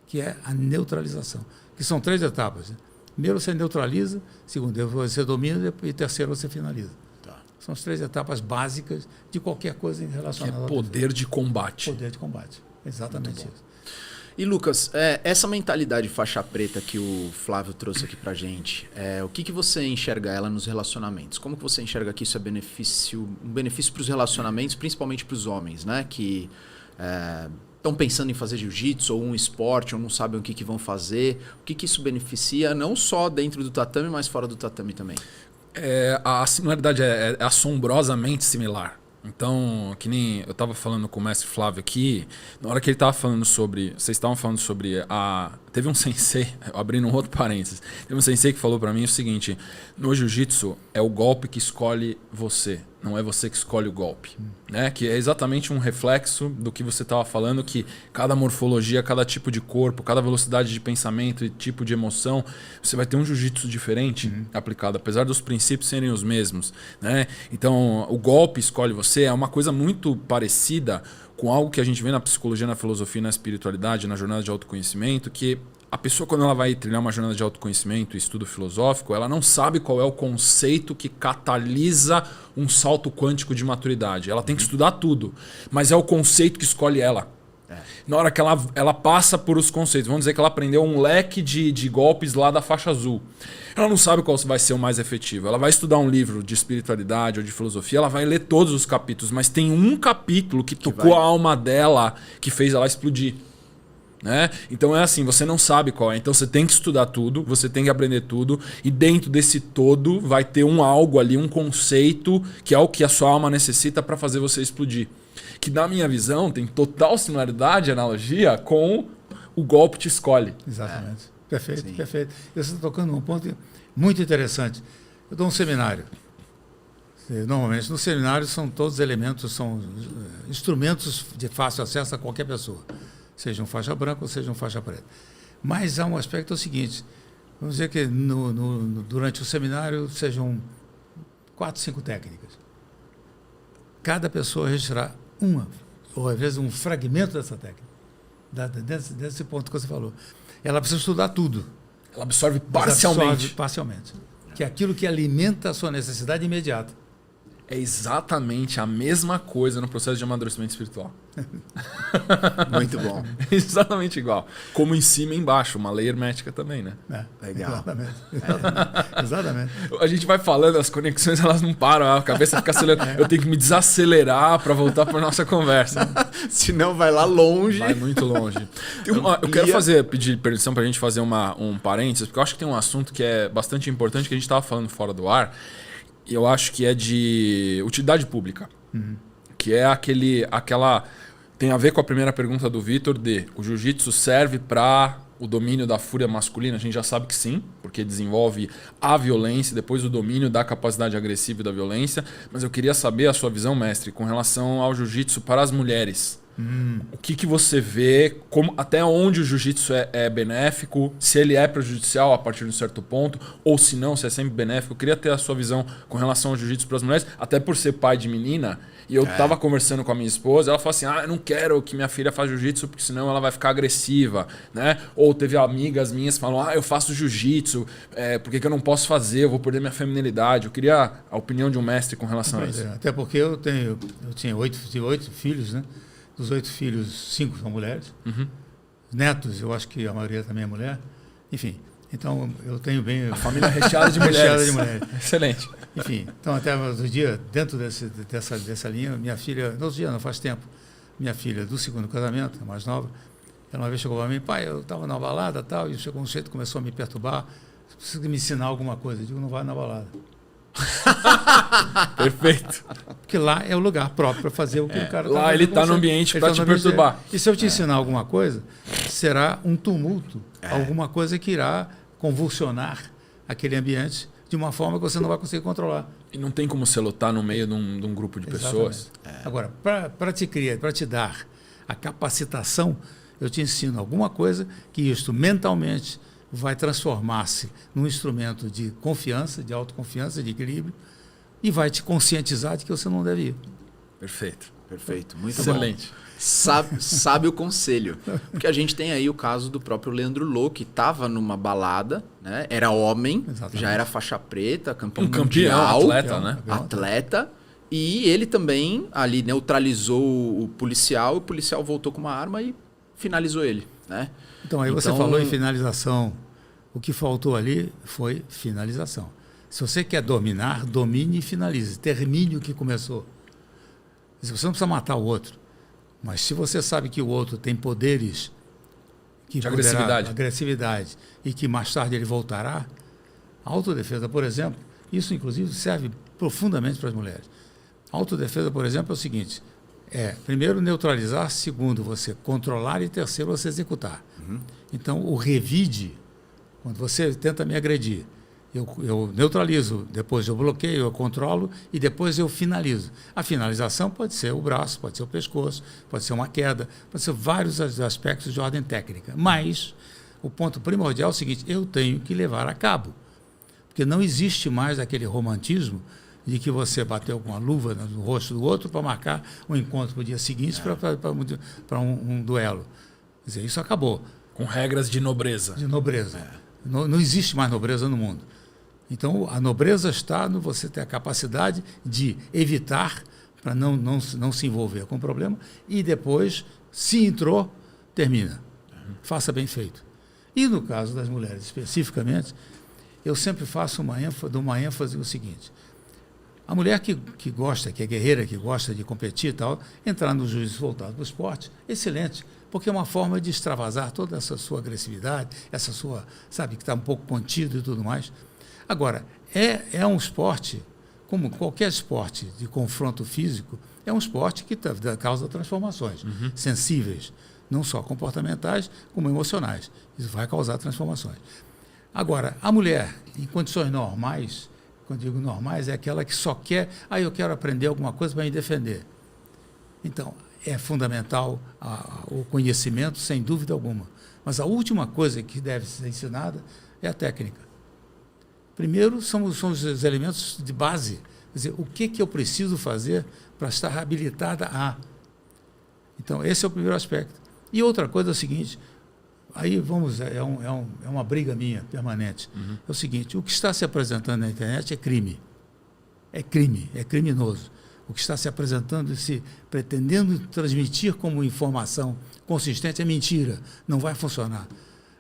que é a neutralização. Que são 3 etapas. Né? Primeiro você neutraliza, segundo você domina e terceiro você finaliza. Tá. São as 3 etapas básicas de qualquer coisa relacionada ao poder de combate. Poder de combate. Exatamente isso. E Lucas, essa mentalidade faixa preta que o Flávio trouxe aqui pra gente, o que você enxerga ela nos relacionamentos? Como que você enxerga que isso é um benefício para os relacionamentos, principalmente para os homens, né? Que estão pensando em fazer jiu-jitsu ou um esporte, ou não sabem o que vão fazer. O que isso beneficia, não só dentro do tatame, mas fora do tatame também? A similaridade é assombrosamente similar. Então, que nem eu estava falando com o mestre Flávio aqui, na hora que ele estava falando sobre... Vocês estavam falando sobre Teve um sensei, abrindo um outro parênteses, teve um sensei que falou para mim o seguinte: no jiu-jitsu é o golpe que escolhe você, não é você que escolhe o golpe. Né? Que é exatamente um reflexo do que você estava falando, que cada morfologia, cada tipo de corpo, cada velocidade de pensamento e tipo de emoção, você vai ter um jiu-jitsu diferente aplicado, apesar dos princípios serem os mesmos. Né? Então, o golpe escolhe você é uma coisa muito parecida com algo que a gente vê na psicologia, na filosofia, na espiritualidade, na jornada de autoconhecimento, que a pessoa, quando ela vai trilhar uma jornada de autoconhecimento e estudo filosófico, ela não sabe qual é o conceito que catalisa um salto quântico de maturidade. Ela tem que estudar tudo, mas é o conceito que escolhe ela. Na hora que ela passa por os conceitos, vamos dizer que ela aprendeu um leque de golpes lá da faixa azul. Ela não sabe qual vai ser o mais efetivo. Ela vai estudar um livro de espiritualidade ou de filosofia, ela vai ler todos os capítulos, mas tem um capítulo que tocou a alma dela, que fez ela explodir. Né? Então é assim, você não sabe qual é. Então você tem que estudar tudo, você tem que aprender tudo, e dentro desse todo vai ter algo ali, um conceito, que é o que a sua alma necessita para fazer você explodir. Que na minha visão tem total similaridade, analogia com o golpe te escolhe. Exatamente. Perfeito, sim. Perfeito. Você está tocando num ponto muito interessante. Eu dou um seminário. Normalmente, no seminário são todos elementos, são instrumentos de fácil acesso a qualquer pessoa. Seja um faixa branca ou seja um faixa preta. Mas há um aspecto seguinte. Vamos dizer que durante o seminário sejam 4, 5 técnicas. Cada pessoa registrar uma, ou às vezes um fragmento dessa técnica, desse ponto que você falou. Ela precisa estudar tudo. Ela absorve parcialmente. Absorve parcialmente. Que é aquilo que alimenta a sua necessidade imediata. É exatamente a mesma coisa no processo de amadurecimento espiritual. Muito bom. É exatamente igual. Como em cima e embaixo, uma lei hermética também, né? Legal. Exatamente. Exatamente. A gente vai falando, as conexões elas não param, a cabeça fica acelerando. Eu tenho que me desacelerar para voltar para nossa conversa. Senão vai lá longe. Vai muito longe. Eu quero pedir permissão para a gente fazer um parênteses, porque eu acho que tem um assunto que é bastante importante que a gente estava falando fora do ar. E eu acho que é de utilidade pública. Que é aquela... Tem a ver com a primeira pergunta do Vitor o jiu-jitsu serve para o domínio da fúria masculina? A gente já sabe que sim, porque desenvolve a violência, depois o domínio da capacidade agressiva e da violência. Mas eu queria saber a sua visão, mestre, com relação ao jiu-jitsu para as mulheres. O que você vê, até onde o jiu-jitsu é benéfico, se ele é prejudicial a partir de um certo ponto, ou se não, se é sempre benéfico. Eu queria ter a sua visão com relação ao jiu-jitsu para as mulheres, até por ser pai de menina. E eu estava conversando com a minha esposa, ela falou assim, eu não quero que minha filha faça jiu-jitsu, porque senão ela vai ficar agressiva. Né? Ou teve amigas minhas que falam, eu faço jiu-jitsu, por que eu não posso fazer? Eu vou perder minha feminilidade. Eu queria a opinião de um mestre com relação a isso. Até porque eu tinha 8 filhos, né? Dos 8 filhos, 5 são mulheres. Netos, eu acho que a maioria também é mulher. Enfim, então eu tenho bem... A família recheada de mulheres. Recheada de mulheres. Excelente. Enfim, então até outro dia, dentro dessa linha, minha filha, outro dia, não faz tempo, minha filha do segundo casamento, a mais nova, ela uma vez chegou para mim, pai, eu estava na balada e tal, e chegou um jeito, começou a me perturbar, você precisa me ensinar alguma coisa. Eu digo, não vai na balada. Perfeito. Porque lá é o lugar próprio para fazer o que o cara está Lá ele está no ambiente para te perturbar. E se eu te ensinar alguma coisa, será um tumulto, alguma coisa que irá convulsionar aquele ambiente de uma forma que você não vai conseguir controlar. E não tem como você lutar no meio de um grupo de pessoas. Agora, para te dar a capacitação, eu te ensino alguma coisa que isto mentalmente vai transformar-se num instrumento de confiança, de autoconfiança, de equilíbrio, e vai te conscientizar de que você não deve ir. Perfeito. Perfeito, muito Excelente. bom. Sabe o conselho. Porque a gente tem aí o caso do próprio Leandro Lô, que estava numa balada, né? Era homem, Exatamente. já era faixa preta, campeão Campeão, mundial, atleta, né? atleta. E ele também ali neutralizou o policial, e o policial voltou com uma arma e finalizou ele, né? Então, aí você falou em finalização. O que faltou ali foi finalização. Se você quer dominar, domine e finalize. Termine o que começou. Você não precisa matar o outro. Mas se você sabe que o outro tem poderes de agressividade e que mais tarde ele voltará, a autodefesa, por exemplo, isso inclusive serve profundamente para as mulheres. A autodefesa, por exemplo, é o seguinte: primeiro neutralizar, segundo você controlar e terceiro você executar. Então o revide, quando você tenta me agredir, eu neutralizo, depois eu bloqueio, eu controlo e depois eu finalizo. A finalização pode ser o braço, pode ser o pescoço, pode ser uma queda, pode ser vários aspectos de ordem técnica. Mas o ponto primordial é o seguinte: eu tenho que levar a cabo. Porque não existe mais aquele romantismo de que você bateu com a luva no rosto do outro para marcar um encontro para o dia seguinte para um duelo. Quer dizer, isso acabou. Com regras de nobreza. De nobreza. Não existe mais nobreza no mundo. Então, a nobreza está no você ter a capacidade de evitar para não se envolver com o problema e depois, se entrou, termina. Faça bem feito. E no caso das mulheres especificamente, eu sempre dou uma ênfase no seguinte: a mulher que gosta, que é guerreira, que gosta de competir e tal, entrar no jiu-jitsu voltado para o esporte, excelente, porque é uma forma de extravasar toda essa sua agressividade, essa sua, sabe, que está um pouco contido e tudo mais. Agora, é um esporte, como qualquer esporte de confronto físico, é um esporte que causa transformações sensíveis, não só comportamentais, como emocionais. Isso vai causar transformações. Agora, a mulher, em condições normais, quando digo normais, é aquela que só quer, eu quero aprender alguma coisa para me defender. Então, é fundamental o conhecimento, sem dúvida alguma. Mas a última coisa que deve ser ensinada é a técnica. Primeiro, são os elementos de base. Quer dizer, o que eu preciso fazer para estar habilitada a... Então, esse é o primeiro aspecto. E outra coisa é o seguinte, aí é uma briga minha permanente. É o seguinte: o que está se apresentando na internet é crime. É crime, é criminoso. O que está se apresentando, pretendendo transmitir como informação consistente, é mentira. Não vai funcionar.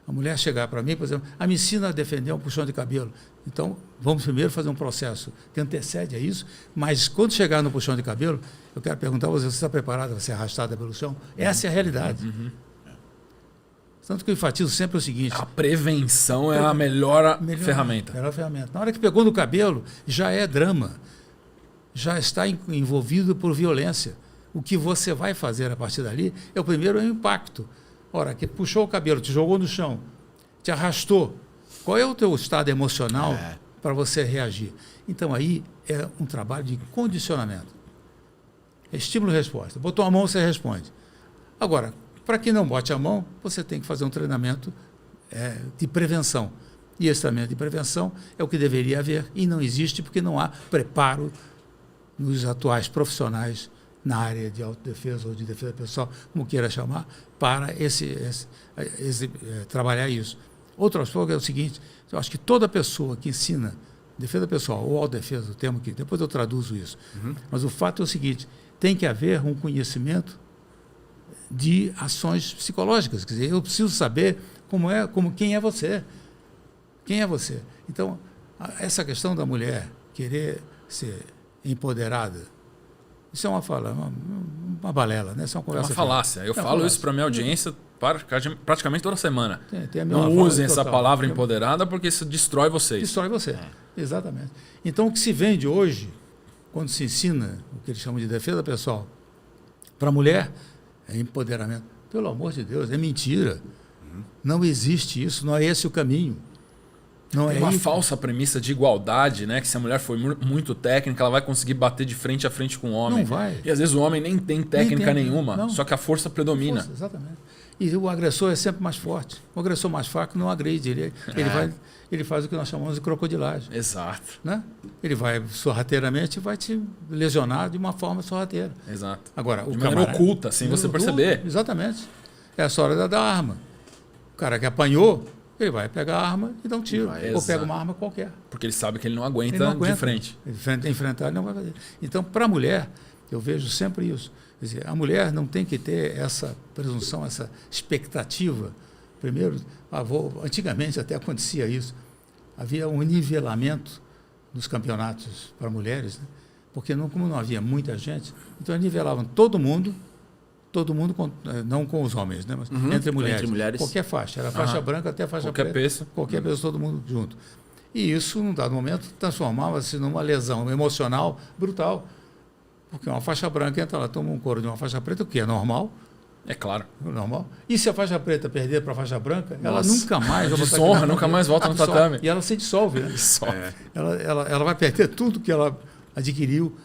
A mulher chegar para mim, por exemplo, me ensina a defender um puxão de cabelo. Então, vamos primeiro fazer um processo que antecede a isso, mas quando chegar no puxão de cabelo, eu quero perguntar a você: você está preparado para ser arrastada pelo chão? Essa é a realidade. Tanto que eu enfatizo sempre o seguinte: a prevenção é a melhor ferramenta. Melhor ferramenta. Na hora que pegou no cabelo, já é drama. Já está envolvido por violência. O que você vai fazer a partir dali é o primeiro impacto. Ora, que puxou o cabelo, te jogou no chão, te arrastou. Qual é o teu estado emocional para você reagir? Então, aí é um trabalho de condicionamento. Estímulo e resposta. Botou a mão, você responde. Agora, para que não bote a mão, você tem que fazer um treinamento de prevenção. E esse treinamento de prevenção é o que deveria haver e não existe porque não há preparo nos atuais profissionais na área de autodefesa ou de defesa pessoal, como queira chamar, para trabalhar isso. Outro aspecto é o seguinte: eu acho que toda pessoa que ensina defesa pessoal ou autodefesa, o termo que depois eu traduzo isso, mas o fato é o seguinte: tem que haver um conhecimento de ações psicológicas. Quer dizer, eu preciso saber quem é você. Quem é você? Então, essa questão da mulher querer ser empoderada, isso é uma balela, né? Isso é uma conversa. É uma falácia. Eu falo isso para a minha audiência praticamente toda semana. Tem não usem essa palavra empoderada porque isso destrói vocês. Destrói você. Exatamente. Então, o que se vende hoje, quando se ensina o que eles chamam de defesa pessoal, para a mulher, é empoderamento. Pelo amor de Deus, é mentira. Não existe isso, não é esse o caminho. Não Tem é uma isso. falsa premissa de igualdade, né? Que se a mulher for muito técnica, ela vai conseguir bater de frente a frente com o homem. Não vai. E às vezes o homem nem tem técnica nenhuma, não. só que a força predomina. Força, exatamente. E o agressor é sempre mais forte. O agressor mais fraco não agride. Ele faz o que nós chamamos de crocodilagem. Exato. Né? Ele vai sorrateiramente e vai te lesionar de uma forma sorrateira. Exato. Agora, De maneira oculta, sem você perceber. Exatamente. É a história da arma. O cara que apanhou, ele vai pegar a arma e dá um tiro. Ou pega uma arma qualquer. Porque ele sabe que ele não aguenta, Ele não aguenta. de frente. Enfrentar ele não vai fazer. Então, para a mulher, eu vejo sempre isso. Quer dizer, a mulher não tem que ter essa presunção, essa expectativa. Primeiro, antigamente até acontecia isso. Havia um nivelamento dos campeonatos para mulheres, né? Porque como não havia muita gente, então eles nivelavam todo mundo não com os homens, né? Mas entre mulheres. Qualquer faixa, era faixa branca até faixa preta. Qualquer peso, todo mundo junto. E isso, num dado momento, transformava-se numa lesão emocional brutal. Porque uma faixa branca entra lá, toma um couro de uma faixa preta, o que é normal. É claro. Normal. E se a faixa preta perder para a faixa branca, ela nunca mais... Desonra, nunca mais volta no tatame. E ela se dissolve. Né? Ela vai perder tudo que ela adquiriu.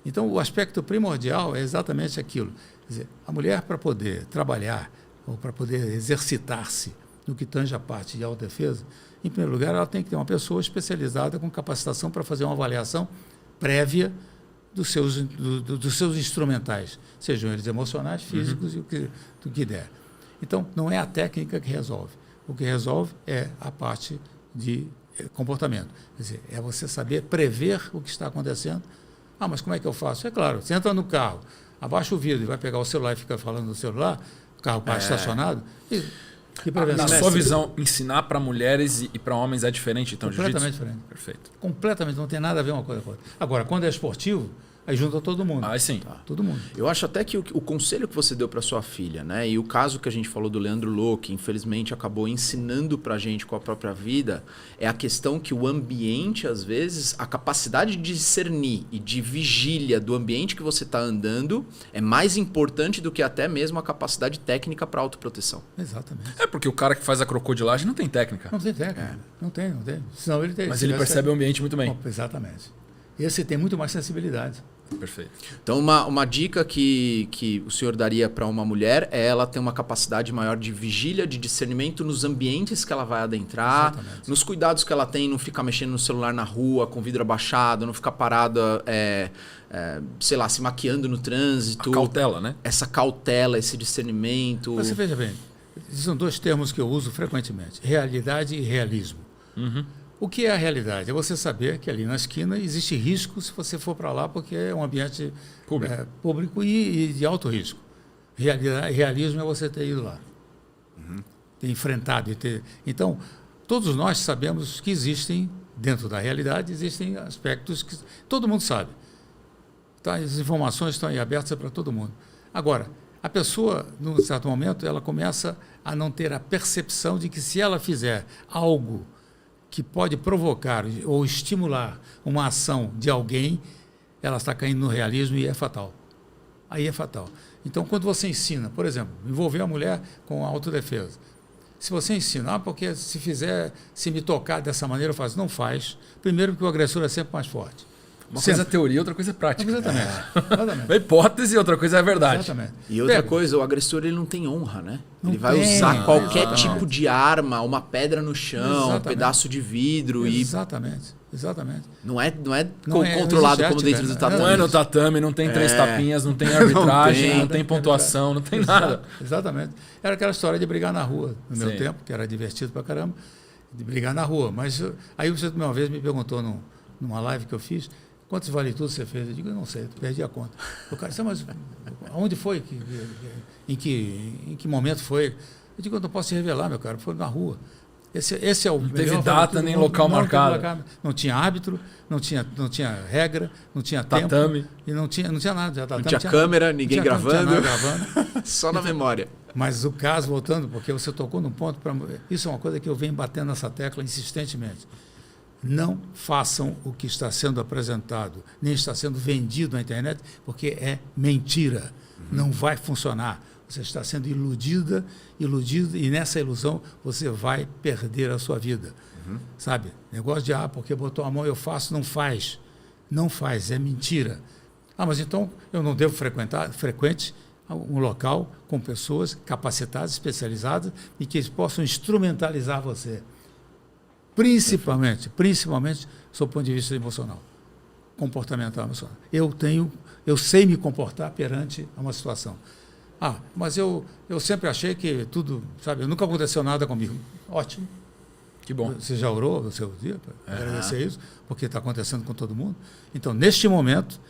Então, o aspecto primordial é exatamente aquilo. Quer dizer, a mulher, para poder trabalhar, ou para poder exercitar-se no que tange a parte de autodefesa, em primeiro lugar, ela tem que ter uma pessoa especializada com capacitação para fazer uma avaliação prévia dos seus instrumentais, sejam eles emocionais, físicos e do que der. Então, não é a técnica que resolve. O que resolve é a parte de comportamento. Quer dizer, é você saber prever o que está acontecendo. Ah, mas como é que eu faço? É claro, você entra no carro, abaixa o vidro e vai pegar o celular e fica falando no celular, o carro para estacionado. Na sua visão, ensinar para mulheres e para homens é diferente, então, completamente diferente. Perfeito. Completamente, não tem nada a ver uma coisa com a outra. Agora, quando é esportivo, aí junta todo mundo. Ah, sim. Tá. Todo mundo. Eu acho até que o conselho que você deu para sua filha, né? E o caso que a gente falou do Leandro Lô, que infelizmente acabou ensinando para a gente com a própria vida, é a questão que o ambiente, às vezes, a capacidade de discernir e de vigília do ambiente que você está andando é mais importante do que até mesmo a capacidade técnica para autoproteção. Exatamente. É porque o cara que faz a crocodilagem não tem técnica. Não tem técnica. Não tem. Senão ele tem. Mas ele percebe o ambiente muito bem. Exatamente. Esse tem muito mais sensibilidade. Perfeito. Então, uma dica que o senhor daria para uma mulher é ela ter uma capacidade maior de vigília, de discernimento nos ambientes que ela vai adentrar, exatamente, nos cuidados que ela tem, não ficar mexendo no celular na rua, com o vidro abaixado, não ficar parada, sei lá, se maquiando no trânsito. A cautela, né? Essa cautela, esse discernimento. Você veja bem, são dois termos que eu uso frequentemente, realidade e realismo. O que é a realidade? É você saber que ali na esquina existe risco se você for para lá, porque é um ambiente público e de alto risco. Realismo é você ter ido lá, ter enfrentado. Então, todos nós sabemos que existem, dentro da realidade, existem aspectos que todo mundo sabe. Tá? As informações estão aí abertas para todo mundo. Agora, a pessoa, num certo momento, ela começa a não ter a percepção de que se ela fizer algo que pode provocar ou estimular uma ação de alguém, ela está caindo no realismo e é fatal. Aí é fatal. Então, quando você ensina, por exemplo, envolver a mulher com a autodefesa, se você ensina, porque se me tocar dessa maneira, eu faço, não faz. Primeiro, porque o agressor é sempre mais forte. Uma coisa é teoria, outra coisa é prática. Exatamente. Uma hipótese, outra coisa é verdade. Exatamente. E outra coisa, o agressor ele não tem honra, né? Ele vai tem, usar qualquer tipo de arma, uma pedra no chão, um pedaço de vidro. Exatamente. Não é controlado como dentro do tatame. Não é no tatame, não tem três tapinhas, não tem arbitragem, não tem pontuação, não tem nada. Exatamente. Era aquela história de brigar na rua, no meu tempo, que era divertido pra caramba, de brigar na rua. Mas aí você uma vez me perguntou numa live que eu fiz, quantos vale tudo você fez? Eu digo, eu não sei, perdi a conta. O cara disse, mas onde foi? Em que momento foi? Eu digo, eu não posso te revelar, meu cara, foi na rua. Esse é o não teve data nem local marcado. Não tinha árbitro, não tinha regra, não tinha tatame. Tempo. E não tinha nada. Não tinha câmera, ninguém gravando. Só na memória. Mas o caso, voltando, porque você tocou num ponto, isso é uma coisa que eu venho batendo nessa tecla insistentemente. não façam o que está sendo apresentado, nem está sendo vendido na internet, porque é mentira. Não vai funcionar. Você está sendo iludido, e nessa ilusão você vai perder a sua vida. Sabe? Negócio de, porque botou a mão eu faço, não faz. Não faz, é mentira. Mas então eu não devo frequente um local com pessoas capacitadas, especializadas, e que eles possam instrumentalizar você. Principalmente, sob o ponto de vista emocional, comportamental emocional. Eu sei me comportar perante uma situação. Mas eu sempre achei que tudo, sabe, nunca aconteceu nada comigo. Ótimo. Que bom. Você já orou no seu dia para agradecer isso? Porque está acontecendo com todo mundo. Então, neste momento,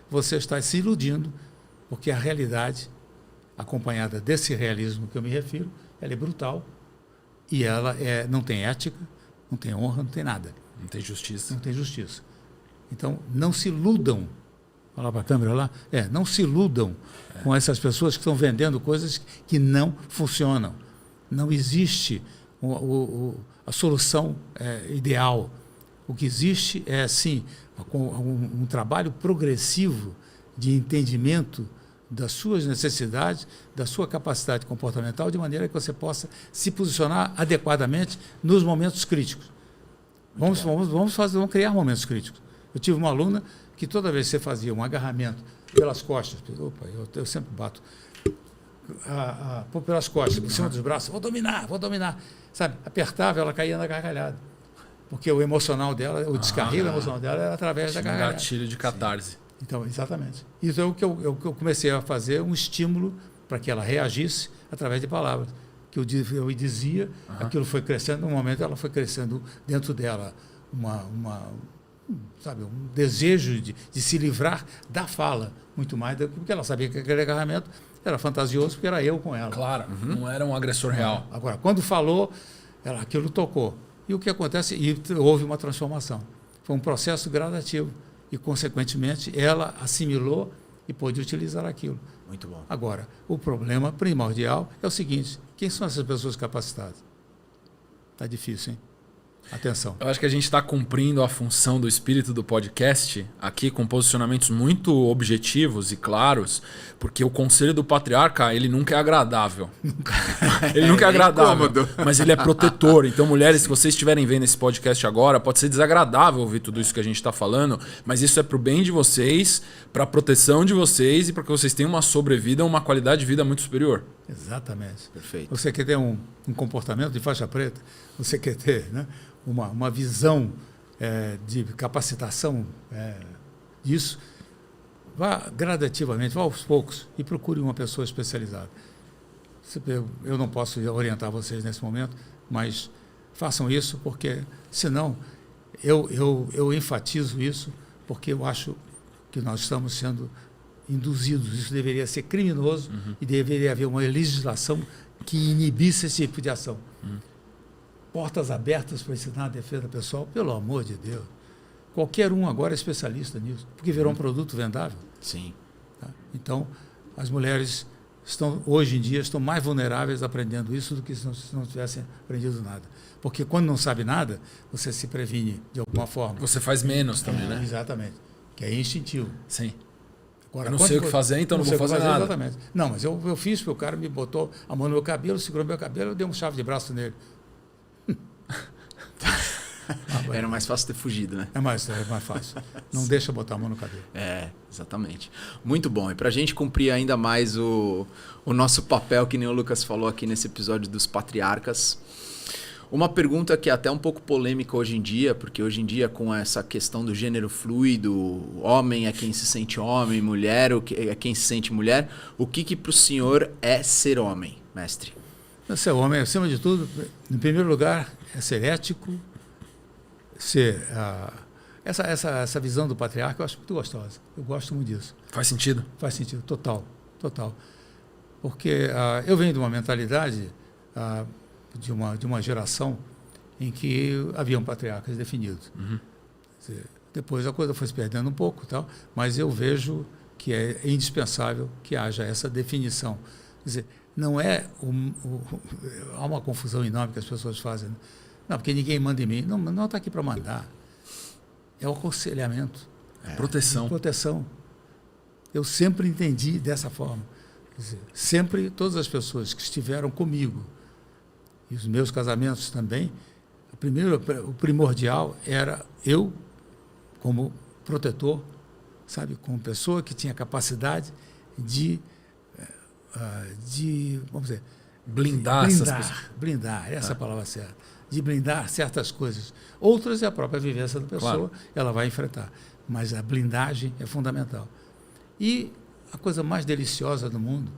você está se iludindo, porque a realidade, acompanhada desse realismo que eu me refiro, ela é brutal e ela não tem ética, não tem honra, não tem nada. Não tem justiça. Não tem justiça. Então, não se iludam. Falar para a câmera lá? Não se iludam com essas pessoas que estão vendendo coisas que não funcionam. Não existe a solução ideal. O que existe é, sim, um trabalho progressivo de entendimento das suas necessidades, da sua capacidade comportamental, de maneira que você possa se posicionar adequadamente nos momentos críticos. Vamos criar momentos críticos. Eu tive uma aluna que toda vez que você fazia um agarramento pelas costas, eu sempre bato, pelas costas, por cima dos braços, vou dominar, sabe? Apertava, ela caía na gargalhada. Porque o emocional dela, o descarrego emocional dela era através da gargalhada. Um gatilho de catarse. Sim. Então, exatamente. Isso é o que eu comecei a fazer, um estímulo para que ela reagisse através de palavras. Que eu dizia, aquilo foi crescendo, no momento ela foi crescendo dentro dela um desejo de se livrar da fala, muito mais do que porque ela sabia que aquele agarramento era fantasioso, porque era eu com ela. Claro, não era um agressor real. Agora, quando falou, aquilo tocou. E o que acontece? E houve uma transformação. Foi um processo gradativo. E, consequentemente, ela assimilou e pôde utilizar aquilo. Muito bom. Agora, o problema primordial é o seguinte: quem são essas pessoas capacitadas? Está difícil, hein? Atenção. Eu acho que a gente está cumprindo a função do espírito do podcast aqui com posicionamentos muito objetivos e claros, porque o conselho do patriarca, ele nunca é agradável. Ele nunca é agradável, mas ele é protetor. Então, mulheres, se vocês estiverem vendo esse podcast agora, pode ser desagradável ouvir tudo isso que a gente está falando, mas isso é para o bem de vocês, para a proteção de vocês e para que vocês tenham uma sobrevida, uma qualidade de vida muito superior. Exatamente. Perfeito. Você quer ter um comportamento de faixa preta, você quer ter, né, uma visão de capacitação disso, vá gradativamente, vá aos poucos e procure uma pessoa especializada. Eu não posso orientar vocês nesse momento, mas façam isso, porque senão eu enfatizo isso, porque eu acho que nós estamos sendo induzidos. Isso deveria ser criminoso e deveria haver uma legislação que inibisse esse tipo de ação. Portas abertas para ensinar a defesa pessoal, pelo amor de Deus. Qualquer um agora é especialista nisso, porque virou um produto vendável. Sim. Tá? Então, as mulheres hoje em dia estão mais vulneráveis aprendendo isso do que se não tivessem aprendido nada. Porque quando não sabe nada, você se previne de alguma forma. Você faz menos também, né? Exatamente. Que é instintivo. Sim. Agora, eu não sei o que fazer, então não vou fazer nada. Exatamente. Não, mas eu fiz, porque o cara me botou a mão no meu cabelo, segurou meu cabelo, eu dei uma chave de braço nele. Era mais fácil ter fugido, né? É mais fácil. Não deixa botar a mão no cabelo. Exatamente. Muito bom. E para a gente cumprir ainda mais o nosso papel, que nem o Lucas falou aqui nesse episódio dos patriarcas, uma pergunta que é até um pouco polêmica hoje em dia, porque hoje em dia com essa questão do gênero fluido, homem é quem se sente homem, mulher é quem se sente mulher, o que para o senhor é ser homem, mestre? Ser homem, acima de tudo, em primeiro lugar, é ser ético, essa visão do patriarca eu acho muito gostosa. Eu gosto muito disso. Faz sentido? Faz sentido, total. Porque eu venho de uma mentalidade de uma geração em que haviam patriarcas definidos. Depois a coisa foi se perdendo um pouco, tal, mas eu vejo que é indispensável que haja essa definição. Quer dizer, não é há uma confusão enorme que as pessoas fazem, né? Não, porque ninguém manda em mim. Não está aqui para mandar. É o aconselhamento. Proteção. Proteção. Eu sempre entendi dessa forma. Quer dizer, sempre, todas as pessoas que estiveram comigo, e os meus casamentos também, o primordial era eu, como protetor, sabe, como pessoa que tinha capacidade de vamos dizer, Blindar essas pessoas. Blindar, essa é a palavra certa. De blindar certas coisas. Outras é a própria vivência da pessoa, ela vai enfrentar. Mas a blindagem é fundamental. E a coisa mais deliciosa do mundo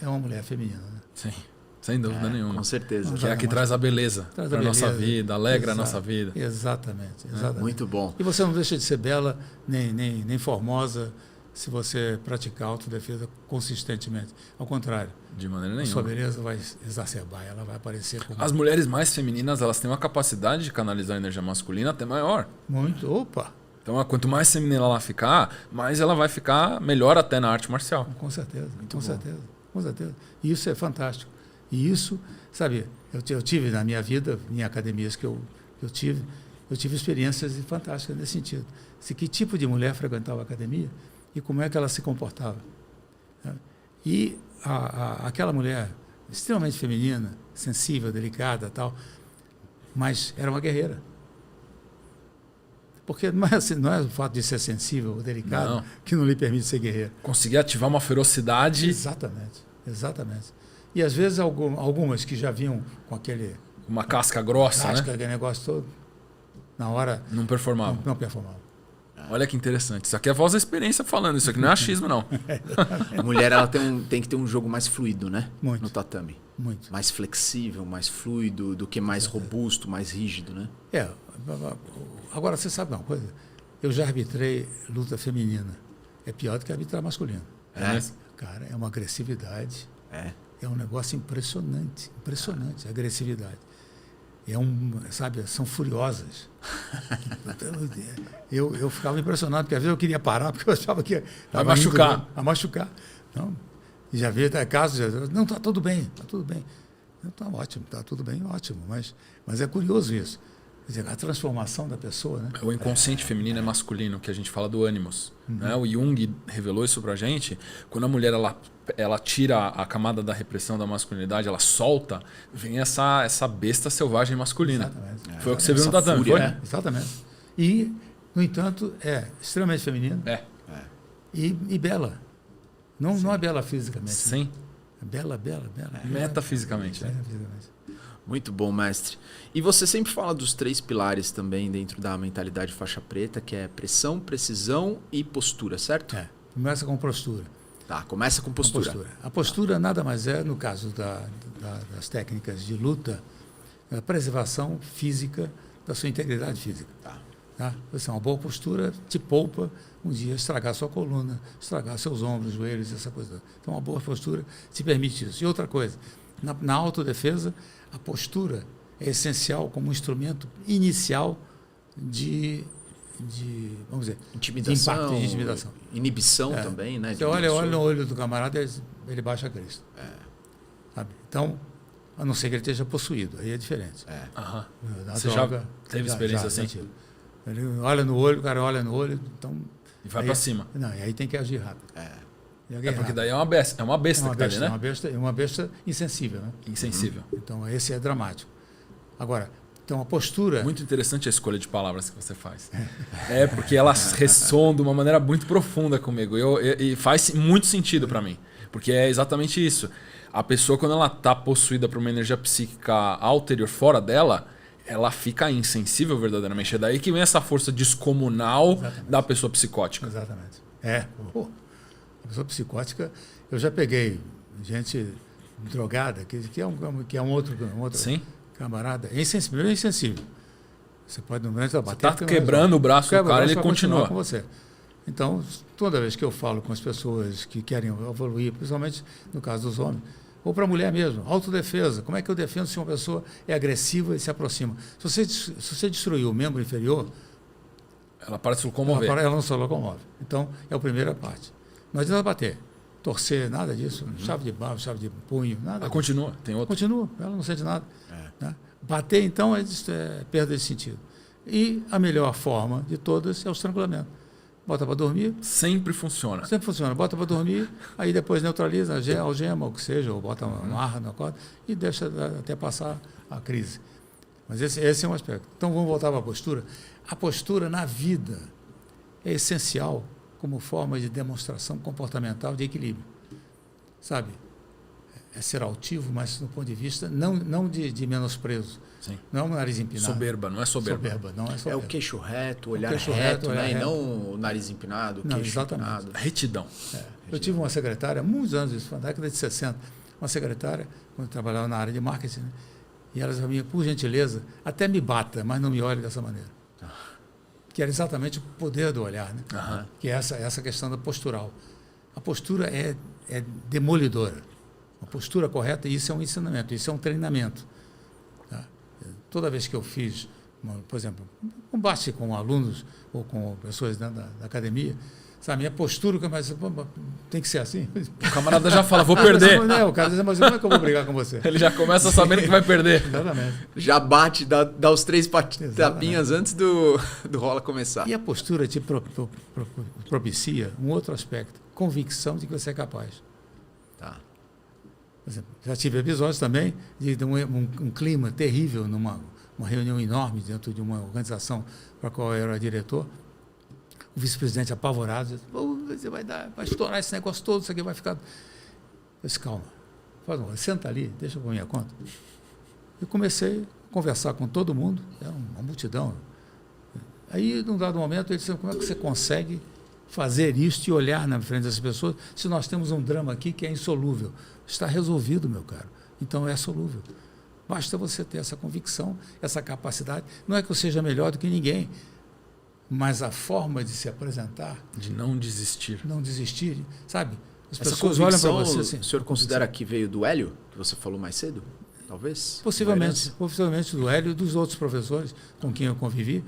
é uma mulher feminina. Né? Sim, sem dúvida nenhuma. Com certeza. Que é a que traz a beleza para a nossa vida, alegra a nossa vida. Exatamente. Muito bom. E você não deixa de ser bela, nem formosa, se você praticar autodefesa consistentemente. Ao contrário. De maneira A nenhuma. sua beleza vai exacerbar, ela vai aparecer como... As mulheres mais femininas, elas têm uma capacidade de canalizar a energia masculina até maior. Muito. Opa! Então, quanto mais feminina ela ficar, mais ela vai ficar melhor até na arte marcial. Com certeza, com certeza. E isso é fantástico. E isso, sabe, eu tive na minha vida, em academias que eu tive experiências fantásticas nesse sentido. Que tipo de mulher frequentava a academia e como é que ela se comportava. E aquela mulher extremamente feminina, sensível, delicada, tal, mas era uma guerreira. Porque não é o fato de ser sensível ou delicado que não lhe permite ser guerreira. Conseguir ativar uma ferocidade. Exatamente. E às vezes algumas que já vinham com uma casca grossa, né? Aquele negócio todo, na hora... Não performavam. Não performavam. Olha que interessante. Isso aqui é a voz da experiência falando. Isso aqui não é achismo, não. A mulher ela tem que ter um jogo mais fluido, né? Muito. No tatame. Muito. Mais flexível, mais fluido, do que mais robusto, mais rígido, né? Agora, você sabe uma coisa? Eu já arbitrei luta feminina. É pior do que arbitrar masculino. Cara, é uma agressividade. É um negócio impressionante. Impressionante, a agressividade. Sabe, são furiosas. Eu ficava impressionado, porque às vezes eu queria parar, porque eu achava que vai machucar. Vai machucar. Então, já vi casos, não, está tudo bem. Não, está ótimo, está tudo bem, ótimo. Mas é curioso isso. Quer dizer, a transformação da pessoa, né? O inconsciente feminino é masculino, que a gente fala do ânimos. Né? O Jung revelou isso pra gente. Quando a mulher ela tira a camada da repressão da masculinidade, ela solta, vem essa besta selvagem masculina. Exatamente. Foi o que você viu no tatame, foi? Exatamente. E, no entanto, é extremamente feminino e bela. Não é bela fisicamente. Sim. Né? É bela. Metafisicamente. Metafisicamente. Muito bom, mestre. E você sempre fala dos 3 pilares também dentro da mentalidade faixa preta, que é pressão, precisão e postura, certo? Começa com postura. Tá, começa com postura. A postura nada mais é, no caso das técnicas de luta, a preservação física da sua integridade física. Tá? Uma boa postura te poupa um dia estragar sua coluna, estragar seus ombros, joelhos, essa coisa. Então, uma boa postura te permite isso. E outra coisa, na autodefesa, a postura é essencial como instrumento inicial de vamos dizer, intimidação, de impacto e de intimidação. Inibição também, né? Você olha no olho do camarada, ele baixa a crista. Sabe? Então, a não ser que ele esteja possuído, aí é diferente. Você já teve experiência assim? Ele olha no olho, o cara olha no olho, então... E vai para cima. Não, e aí tem que agir rápido. Porque daí é uma besta que está ali, né? É uma besta insensível, né? Insensível. Então, esse é dramático. Agora, então a postura... Muito interessante a escolha de palavras que você faz. Porque elas ressoam de uma maneira muito profunda comigo. E faz muito sentido para mim. Porque é exatamente isso. A pessoa, quando ela está possuída por uma energia psíquica ulterior fora dela, ela fica insensível verdadeiramente. É daí que vem essa força descomunal da pessoa psicótica. Exatamente. A pessoa psicótica, eu já peguei gente drogada, que é um outro Sim. camarada, é insensível. Você pode no momento bater. Você está quebrando o braço do cara, ele continua com você. Então, toda vez que eu falo com as pessoas que querem evoluir, principalmente no caso dos homens, ou para a mulher mesmo, autodefesa, como é que eu defendo se uma pessoa é agressiva e se aproxima? Se você destruir o membro inferior, ela para de se locomover. Ela não se locomove. Então, é a primeira parte. Não adianta bater, torcer, nada disso, chave de punho, nada. Ela continua, tem outra. Continua, ela não sente nada. Né? Bater, então, é perda de sentido. E a melhor forma de todas é o estrangulamento. Bota para dormir. Sempre funciona. Sempre funciona. Bota para dormir, aí depois neutraliza, algema, ou o que seja, ou bota uma marra na corda e deixa até passar a crise. Mas esse é um aspecto. Então, vamos voltar para a postura. A postura na vida é essencial como forma de demonstração comportamental de equilíbrio. Sabe? É ser altivo, mas no ponto de vista não de menosprezo. Sim. Não é um nariz empinado. Soberba, não é soberba. Não é soberba. É o queixo reto, olhar queixo reto, reto, né? olhar E reto. não o nariz empinado, o Não, queixo exatamente. empinado. Retidão. Eu tive uma secretária, há muitos anos isso, na década de 60, uma secretária, quando eu trabalhava na área de marketing, né? E ela dizia, por gentileza, até me bata, mas não me olhe dessa maneira. Que era exatamente o poder do olhar, né? Aham. Que é essa questão da postural. A postura é demolidora. A postura correta, isso é um ensinamento, isso é um treinamento. Tá? Toda vez que eu fiz, por exemplo, combate com alunos ou com pessoas dentro da academia, sabe, a minha postura tem que ser assim. O camarada já fala, vou perder. O cara diz, mas como é que eu vou brigar com você? Ele já começa sabendo que vai perder. Exatamente. Já bate, dá os 3 tapinhas antes do rola começar. E a postura te propicia um outro aspecto, convicção de que você é capaz. Tá. Por exemplo, já tive episódios também de um clima terrível numa reunião enorme dentro de uma organização para a qual eu era diretor. O vice-presidente apavorado, disse, você vai estourar esse negócio todo, isso aqui vai ficar... Eu disse, calma, senta ali, deixa eu por minha conta. Eu comecei a conversar com todo mundo, era uma multidão. Aí, num dado momento, ele disse, como é que você consegue fazer isso e olhar na frente dessas pessoas se nós temos um drama aqui que é insolúvel? Está resolvido, meu caro. Então, é solúvel. Basta você ter essa convicção, essa capacidade. Não é que eu seja melhor do que ninguém, mas a forma de se apresentar... De não desistir. Não desistir, sabe? As Essa pessoas olham para você assim... O senhor considera que veio do Hélio, que você falou mais cedo? Talvez? Possivelmente do Hélio e dos outros professores com quem eu convivi.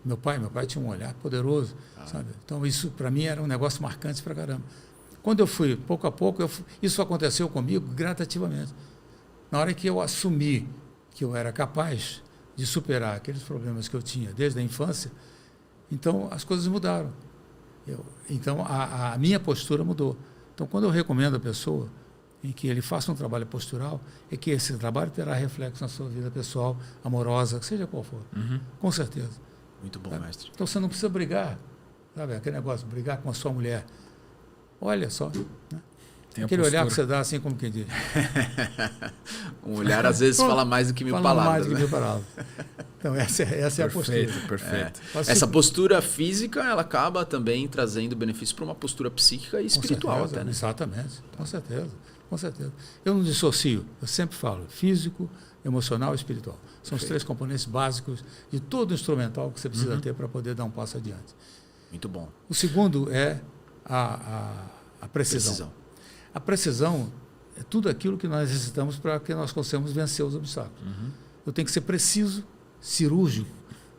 Meu pai tinha um olhar poderoso, sabe? Então, isso para mim era um negócio marcante para caramba. Quando eu fui, pouco a pouco, isso aconteceu comigo gradativamente. Na hora que eu assumi que eu era capaz de superar aqueles problemas que eu tinha desde a infância, então as coisas mudaram. Então a minha postura mudou. Então, quando eu recomendo a pessoa em que ele faça um trabalho postural, é que esse trabalho terá reflexo na sua vida pessoal, amorosa, seja qual for. Uhum. Com certeza. Muito bom, mestre. Então você não precisa brigar, sabe? Aquele negócio, brigar com a sua mulher. Olha só, né? Aquele olhar que você dá assim como quem diz. Um olhar às vezes fala mais do que 1000 palavras. Mais do que né? 1000 palavras. Então essa é a postura. Perfeito. Essa postura física, ela acaba também trazendo benefício para uma postura psíquica e espiritual certeza, até, né? Exatamente, com certeza. Eu não dissocio, eu sempre falo físico, emocional e espiritual. São os 3 componentes básicos de todo instrumental que você precisa ter para poder dar um passo adiante. Muito bom. O segundo é a precisão. A precisão é tudo aquilo que nós necessitamos para que nós possamos vencer os obstáculos. Eu tenho que ser preciso, cirúrgico,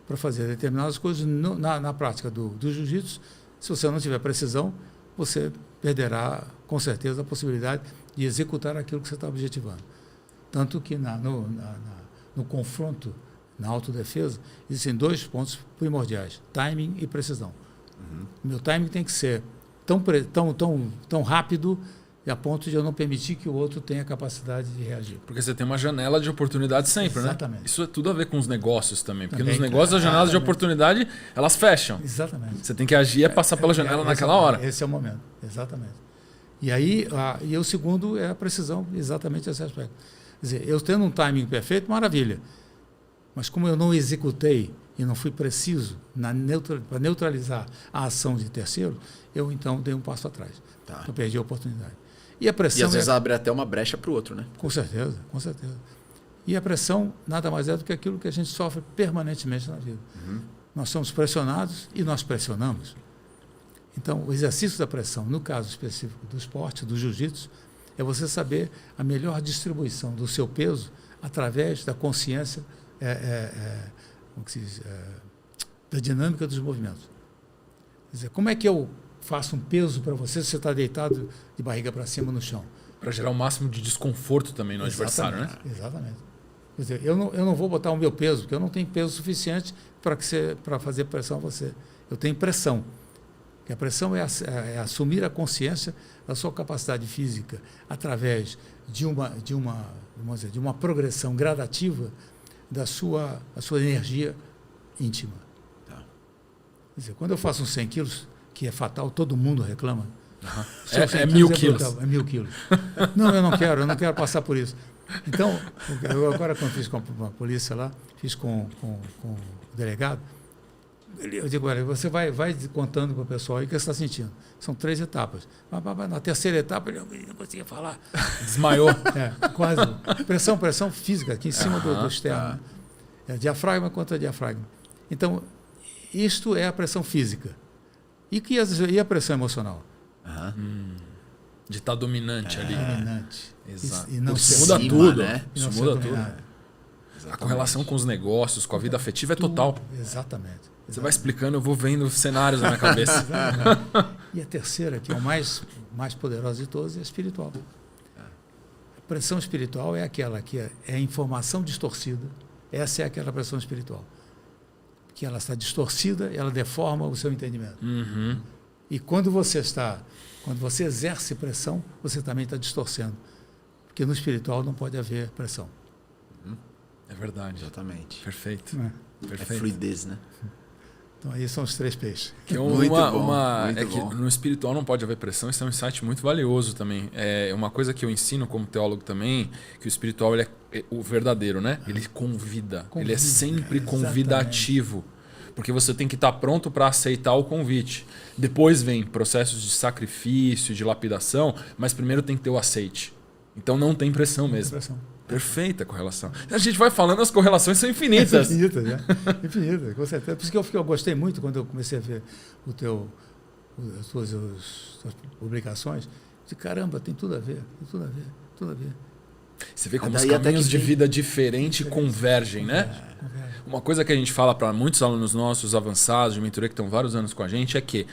para fazer determinadas coisas na prática do jiu-jitsu. Se você não tiver precisão, você perderá, com certeza, a possibilidade de executar aquilo que você está objetivando. Tanto que no confronto, na autodefesa, existem 2 pontos primordiais, timing e precisão. O meu timing tem que ser tão rápido a ponto de eu não permitir que o outro tenha capacidade de reagir. Porque você tem uma janela de oportunidade sempre, Exatamente. né? Isso é tudo a ver com os negócios também. Porque Também, nos negócios as janelas de oportunidade, elas fecham. Exatamente. Você tem que agir e passar pela janela naquela hora. Esse é o momento, exatamente. E aí, o segundo é a precisão, exatamente esse aspecto. Quer dizer, eu tendo um timing perfeito, maravilha. Mas como eu não executei e não fui preciso para neutralizar a ação de terceiro, eu então dei um passo atrás. Tá. Eu perdi a oportunidade. E a pressão... E às vezes abre até uma brecha para o outro, né? Com certeza, com certeza. E a pressão nada mais é do que aquilo que a gente sofre permanentemente na vida. Nós somos pressionados e nós pressionamos. Então, o exercício da pressão, no caso específico do esporte, do jiu-jitsu, é você saber a melhor distribuição do seu peso através da consciência como que se diz, da dinâmica dos movimentos. Quer dizer, como é que eu faço um peso para você se você está deitado de barriga para cima no chão? Para gerar o máximo de desconforto também no adversário, né? Exatamente. Quer dizer, eu não vou botar o meu peso, porque eu não tenho peso suficiente para fazer pressão a você. Eu tenho pressão. Que a pressão é assumir a consciência da sua capacidade física através de uma progressão gradativa da sua energia íntima. Tá. Quer dizer, quando eu faço uns 100 quilos, que é fatal, todo mundo reclama. É 1000 quilos. É 1000 quilos. Não, eu não quero passar por isso. Então, agora quando fiz com a polícia lá, fiz com o delegado, eu digo, olha, você vai contando para o pessoal aí o que você está sentindo. São 3 etapas. Na terceira etapa, ele não conseguia falar. Desmaiou. Quase. Pressão física aqui em cima do externo. Tá. Diafragma contra diafragma. Então, isto é a pressão física. E a pressão emocional? De estar dominante ali. Dominante. Exato. E não Isso muda tudo, né? Isso muda tudo. A correlação com os negócios, com a vida afetiva é total. Exatamente. Você vai explicando, eu vou vendo cenários na minha cabeça. E a terceira, que é o mais poderosa de todas, é a espiritual. A pressão espiritual é aquela que é informação distorcida. Essa é aquela pressão espiritual. Que ela está distorcida, ela deforma o seu entendimento. Uhum. E quando você exerce pressão, você também está distorcendo. Porque no espiritual não pode haver pressão. É verdade. Exatamente. Perfeito. Perfeito. É fluidez, né? Então aí são os 3 P's. Que é Muito bom. Que no espiritual não pode haver pressão, isso é um insight muito valioso também. É uma coisa que eu ensino como teólogo também, que o espiritual ele é o verdadeiro, né? Ele convida. Ele é sempre convidativo. Porque você tem que estar pronto para aceitar o convite. Depois vem processos de sacrifício, de lapidação, mas primeiro tem que ter o aceite. Então não tem pressão mesmo. Perfeita a correlação. A gente vai falando, as correlações são infinitas. Infinitas, né? Infinitas, com certeza. Por isso que eu gostei muito quando eu comecei a ver as suas publicações. De caramba, tem tudo a ver, tudo a ver. Você vê como os caminhos de vida diferentes convergem, né? Converge. Uma coisa que a gente fala para muitos alunos nossos avançados de mentoria que estão vários anos com a gente é que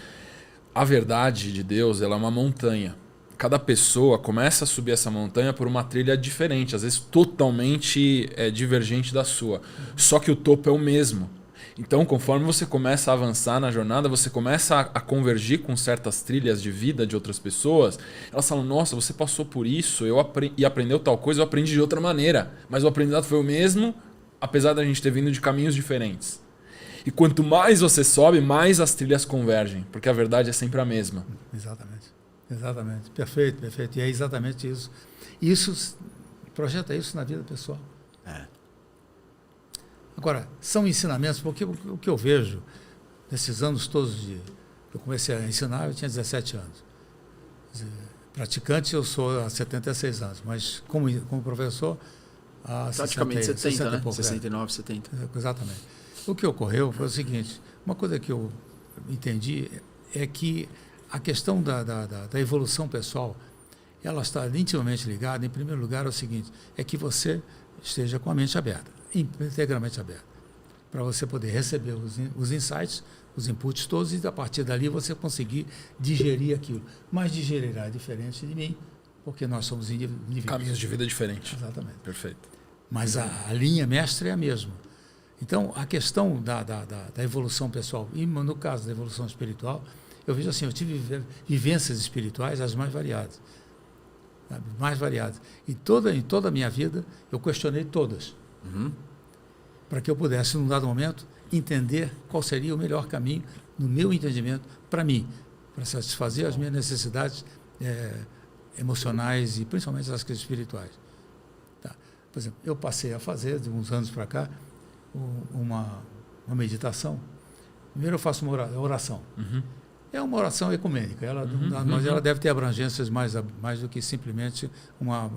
a verdade de Deus ela é uma montanha. Cada pessoa começa a subir essa montanha por uma trilha diferente, às vezes totalmente divergente da sua. Só que o topo é o mesmo. Então, conforme você começa a avançar na jornada, você começa a convergir com certas trilhas de vida de outras pessoas. Elas falam, nossa, você passou por isso e aprendeu tal coisa, eu aprendi de outra maneira. Mas o aprendizado foi o mesmo, apesar da gente ter vindo de caminhos diferentes. E quanto mais você sobe, mais as trilhas convergem, porque a verdade é sempre a mesma. Exatamente. Perfeito. E é exatamente isso. Projeta isso na vida pessoal. Agora, são ensinamentos, porque o que eu vejo nesses anos todos eu comecei a ensinar, eu tinha 17 anos. Praticante eu sou há 76 anos, mas como professor há praticamente 70, 60 né? e pouco, 69, 70. Exatamente. O que ocorreu foi o seguinte, uma coisa que eu entendi é que a questão da evolução pessoal, ela está intimamente ligada, em primeiro lugar, ao seguinte, é que você esteja com a mente aberta, integralmente aberta, para você poder receber os insights, os inputs todos, e a partir dali você conseguir digerir aquilo. Mas digerirá diferente de mim, porque nós somos indivíduos. Caminhos de vida diferentes. Exatamente. Perfeito. Mas a linha mestra é a mesma. Então, a questão da evolução pessoal, e no caso da evolução espiritual, eu vejo assim, eu tive vivências espirituais as mais variadas. Sabe? Mais variadas. Em toda a minha vida, eu questionei todas. Para que eu pudesse, num dado momento, entender qual seria o melhor caminho, no meu entendimento, para mim, para satisfazer as minhas necessidades emocionais e principalmente as espirituais. Tá? Por exemplo, eu passei a fazer, de uns anos para cá, uma meditação. Primeiro eu faço uma oração. É uma oração ecumênica, mas ela deve ter abrangências mais do que simplesmente uma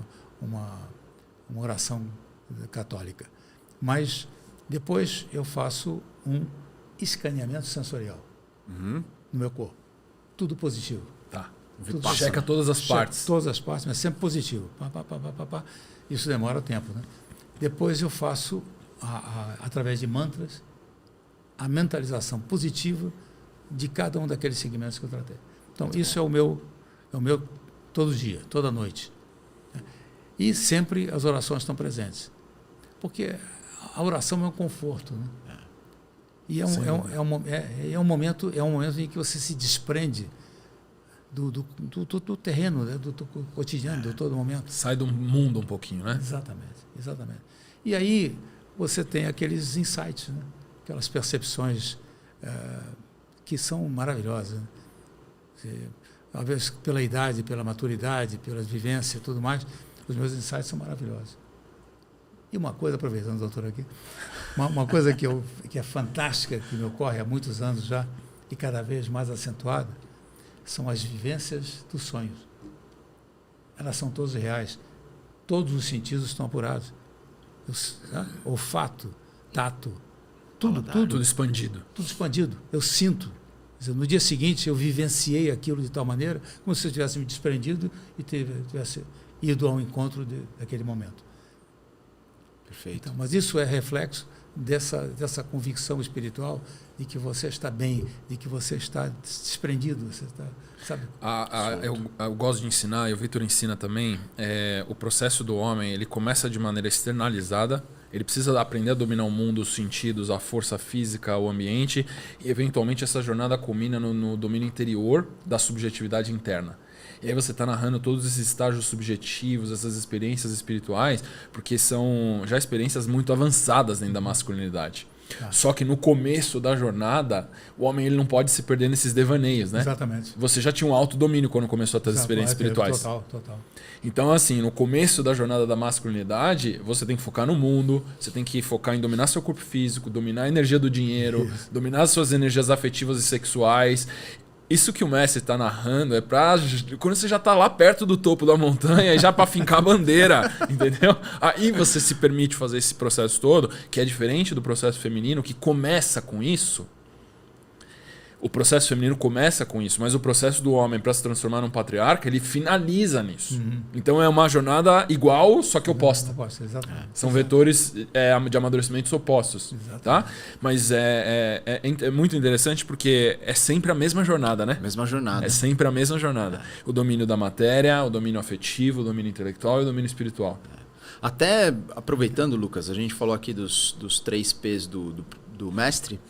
oração católica. Mas depois eu faço um escaneamento sensorial no meu corpo. Tudo positivo. Tá. Checa todas as partes. Todas as partes, mas sempre positivo. Isso demora tempo, né? Depois eu faço, através de mantras, a mentalização positiva de cada um daqueles segmentos que eu tratei. Então, isso é o meu todo dia, toda noite. E sempre as orações estão presentes. Porque a oração é um conforto, né? E é um momento em que você se desprende do terreno, né? do cotidiano, de todo momento. Sai do mundo um pouquinho, né? Exatamente. E aí você tem aqueles insights, né? Aquelas percepções que são maravilhosas. Né? Talvez pela idade, pela maturidade, pela vivência e tudo mais, os meus insights são maravilhosos. E uma coisa, aproveitando, doutor, aqui, uma coisa que é fantástica, que me ocorre há muitos anos já, e cada vez mais acentuada, são as vivências dos sonhos. Elas são todas reais. Todos os sentidos estão apurados. Olfato, tato, tudo expandido. Tudo expandido. Eu sinto. No dia seguinte, eu vivenciei aquilo de tal maneira, como se eu tivesse me desprendido e tivesse ido ao encontro daquele momento. Perfeito. Então, mas isso é reflexo dessa convicção espiritual de que você está bem, de que você está desprendido, você está, sabe? Eu gosto de ensinar, e o Vitor ensina também, o processo do homem, ele começa de maneira externalizada, ele precisa aprender a dominar o mundo, os sentidos, a força física, o ambiente, e eventualmente essa jornada culmina no domínio interior da subjetividade interna. E aí você está narrando todos esses estágios subjetivos, essas experiências espirituais, porque são já experiências muito avançadas dentro da masculinidade. Só que no começo da jornada, o homem ele não pode se perder nesses devaneios, né? Exatamente. Você já tinha um autodomínio quando começou a ter as experiências espirituais. Total. Então, assim, no começo da jornada da masculinidade, você tem que focar no mundo, você tem que focar em dominar seu corpo físico, dominar a energia do dinheiro, dominar as suas energias afetivas e sexuais. Isso que o mestre está narrando é para quando você já está lá perto do topo da montanha e já para fincar a bandeira, entendeu? Aí você se permite fazer esse processo todo, que é diferente do processo feminino, que começa com isso. O processo feminino começa com isso, mas o processo do homem para se transformar num patriarca, ele finaliza nisso. Então é uma jornada igual, só que oposta. São vetores de amadurecimentos opostos. Tá? Mas é muito interessante porque é sempre a mesma jornada, né? Mesma jornada. É sempre a mesma jornada. O domínio da matéria, o domínio afetivo, o domínio intelectual e o domínio espiritual. Até aproveitando, Lucas, a gente falou aqui dos 3 P's do mestre.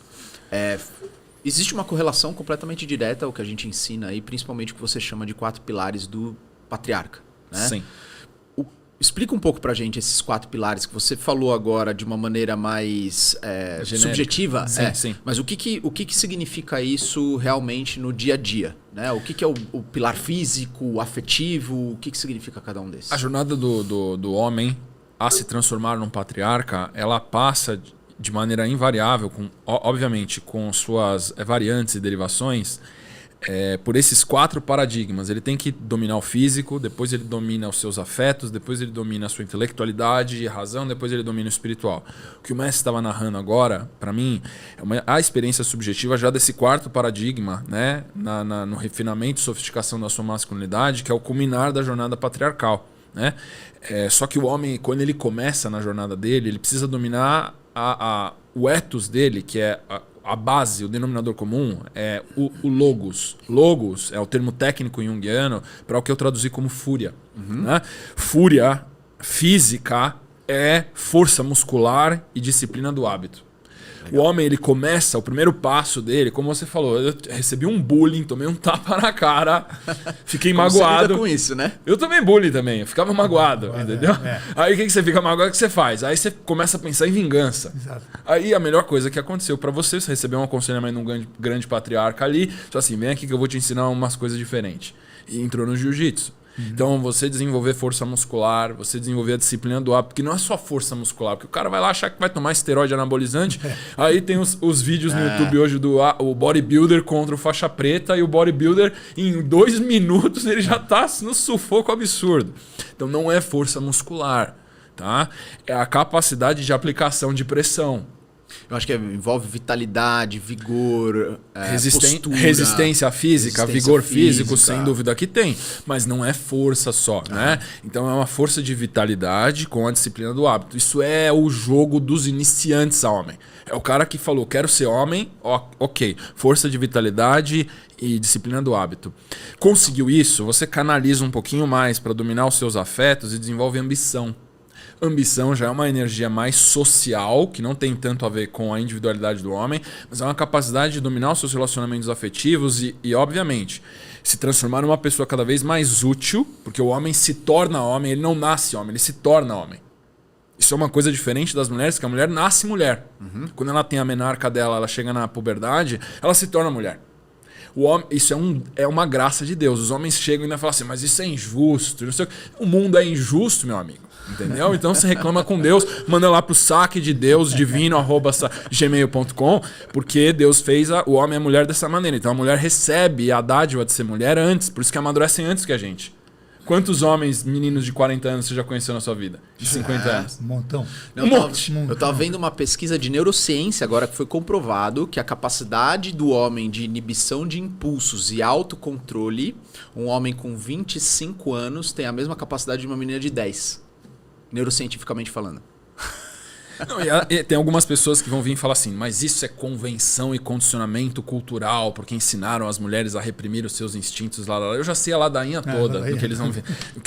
Existe uma correlação completamente direta ao que a gente ensina aí, principalmente o que você chama de 4 pilares do patriarca. Né? Sim. Explica um pouco pra gente esses 4 pilares que você falou agora de uma maneira mais subjetiva. Sim. Mas o que significa isso realmente no dia a dia? Né? O que é o pilar físico, o afetivo? O que significa cada um desses? A jornada do homem a se transformar num patriarca, ela passa de maneira invariável, obviamente com suas variantes e derivações, por esses 4 paradigmas. Ele tem que dominar o físico, depois ele domina os seus afetos, depois ele domina a sua intelectualidade e razão, depois ele domina o espiritual. O que o mestre estava narrando agora, para mim, é a experiência subjetiva já desse 4º paradigma, né? No refinamento e sofisticação da sua masculinidade, que é o culminar da jornada patriarcal. Né? Só que o homem, quando ele começa na jornada dele, ele precisa dominar o ethos dele, que é a base, o denominador comum, é o logos. Logos é o termo técnico junguiano para o que eu traduzi como fúria. Né? Fúria física é força muscular e disciplina do hábito. Legal. O homem, ele começa, o primeiro passo dele, como você falou, eu recebi um bullying, tomei um tapa na cara, fiquei magoado. Você lida com isso, né? Eu tomei bullying também, eu ficava magoado, entendeu? Aí o que você fica magoado, o que você faz? Aí você começa a pensar em vingança. Exato. Aí a melhor coisa que aconteceu pra você recebeu um aconselhamento de um grande patriarca ali, só assim, vem aqui que eu vou te ensinar umas coisas diferentes. E entrou no jiu-jitsu. Então, você desenvolver força muscular, você desenvolver a disciplina do hábito, porque não é só força muscular, porque o cara vai lá achar que vai tomar esteroide anabolizante, aí tem os vídeos no YouTube hoje do o bodybuilder contra o faixa preta, e o bodybuilder, em 2 minutos, ele já tá no sufoco absurdo. Então, não é força muscular, tá? É a capacidade de aplicação de pressão. Eu acho que envolve vitalidade, vigor, postura, resistência física, vigor físico, sem dúvida que tem. Mas não é força só, né? Então é uma força de vitalidade com a disciplina do hábito. Isso é o jogo dos iniciantes a homem. É o cara que falou, quero ser homem, ok. Força de vitalidade e disciplina do hábito. Conseguiu isso, você canaliza um pouquinho mais para dominar os seus afetos e desenvolve ambição. Ambição já é uma energia mais social, que não tem tanto a ver com a individualidade do homem, mas é uma capacidade de dominar os seus relacionamentos afetivos e obviamente, se transformar numa pessoa cada vez mais útil, porque o homem se torna homem, ele não nasce homem, ele se torna homem. Isso é uma coisa diferente das mulheres, que a mulher nasce mulher. Quando ela tem a menarca dela, ela chega na puberdade, ela se torna mulher. O homem, isso é uma graça de Deus. Os homens chegam e ainda falam assim, mas isso é injusto. Não sei o mundo é injusto, meu amigo. Entendeu? Então você reclama com Deus, manda lá pro saque de Deus, divino@gmail.com, porque Deus fez o homem e a mulher dessa maneira. Então a mulher recebe a dádiva de ser mulher antes, por isso que amadurecem antes que a gente. Quantos homens, meninos de 40 anos você já conheceu na sua vida? De 50 anos? Um montão. Não, eu tava vendo uma pesquisa de neurociência agora que foi comprovado que a capacidade do homem de inibição de impulsos e autocontrole, um homem com 25 anos tem a mesma capacidade de uma menina de 10. Neurocientificamente falando. Não, e tem algumas pessoas que vão vir e falar assim, mas isso é convenção e condicionamento cultural, porque ensinaram as mulheres a reprimir os seus instintos lá. Eu já sei a ladainha toda do que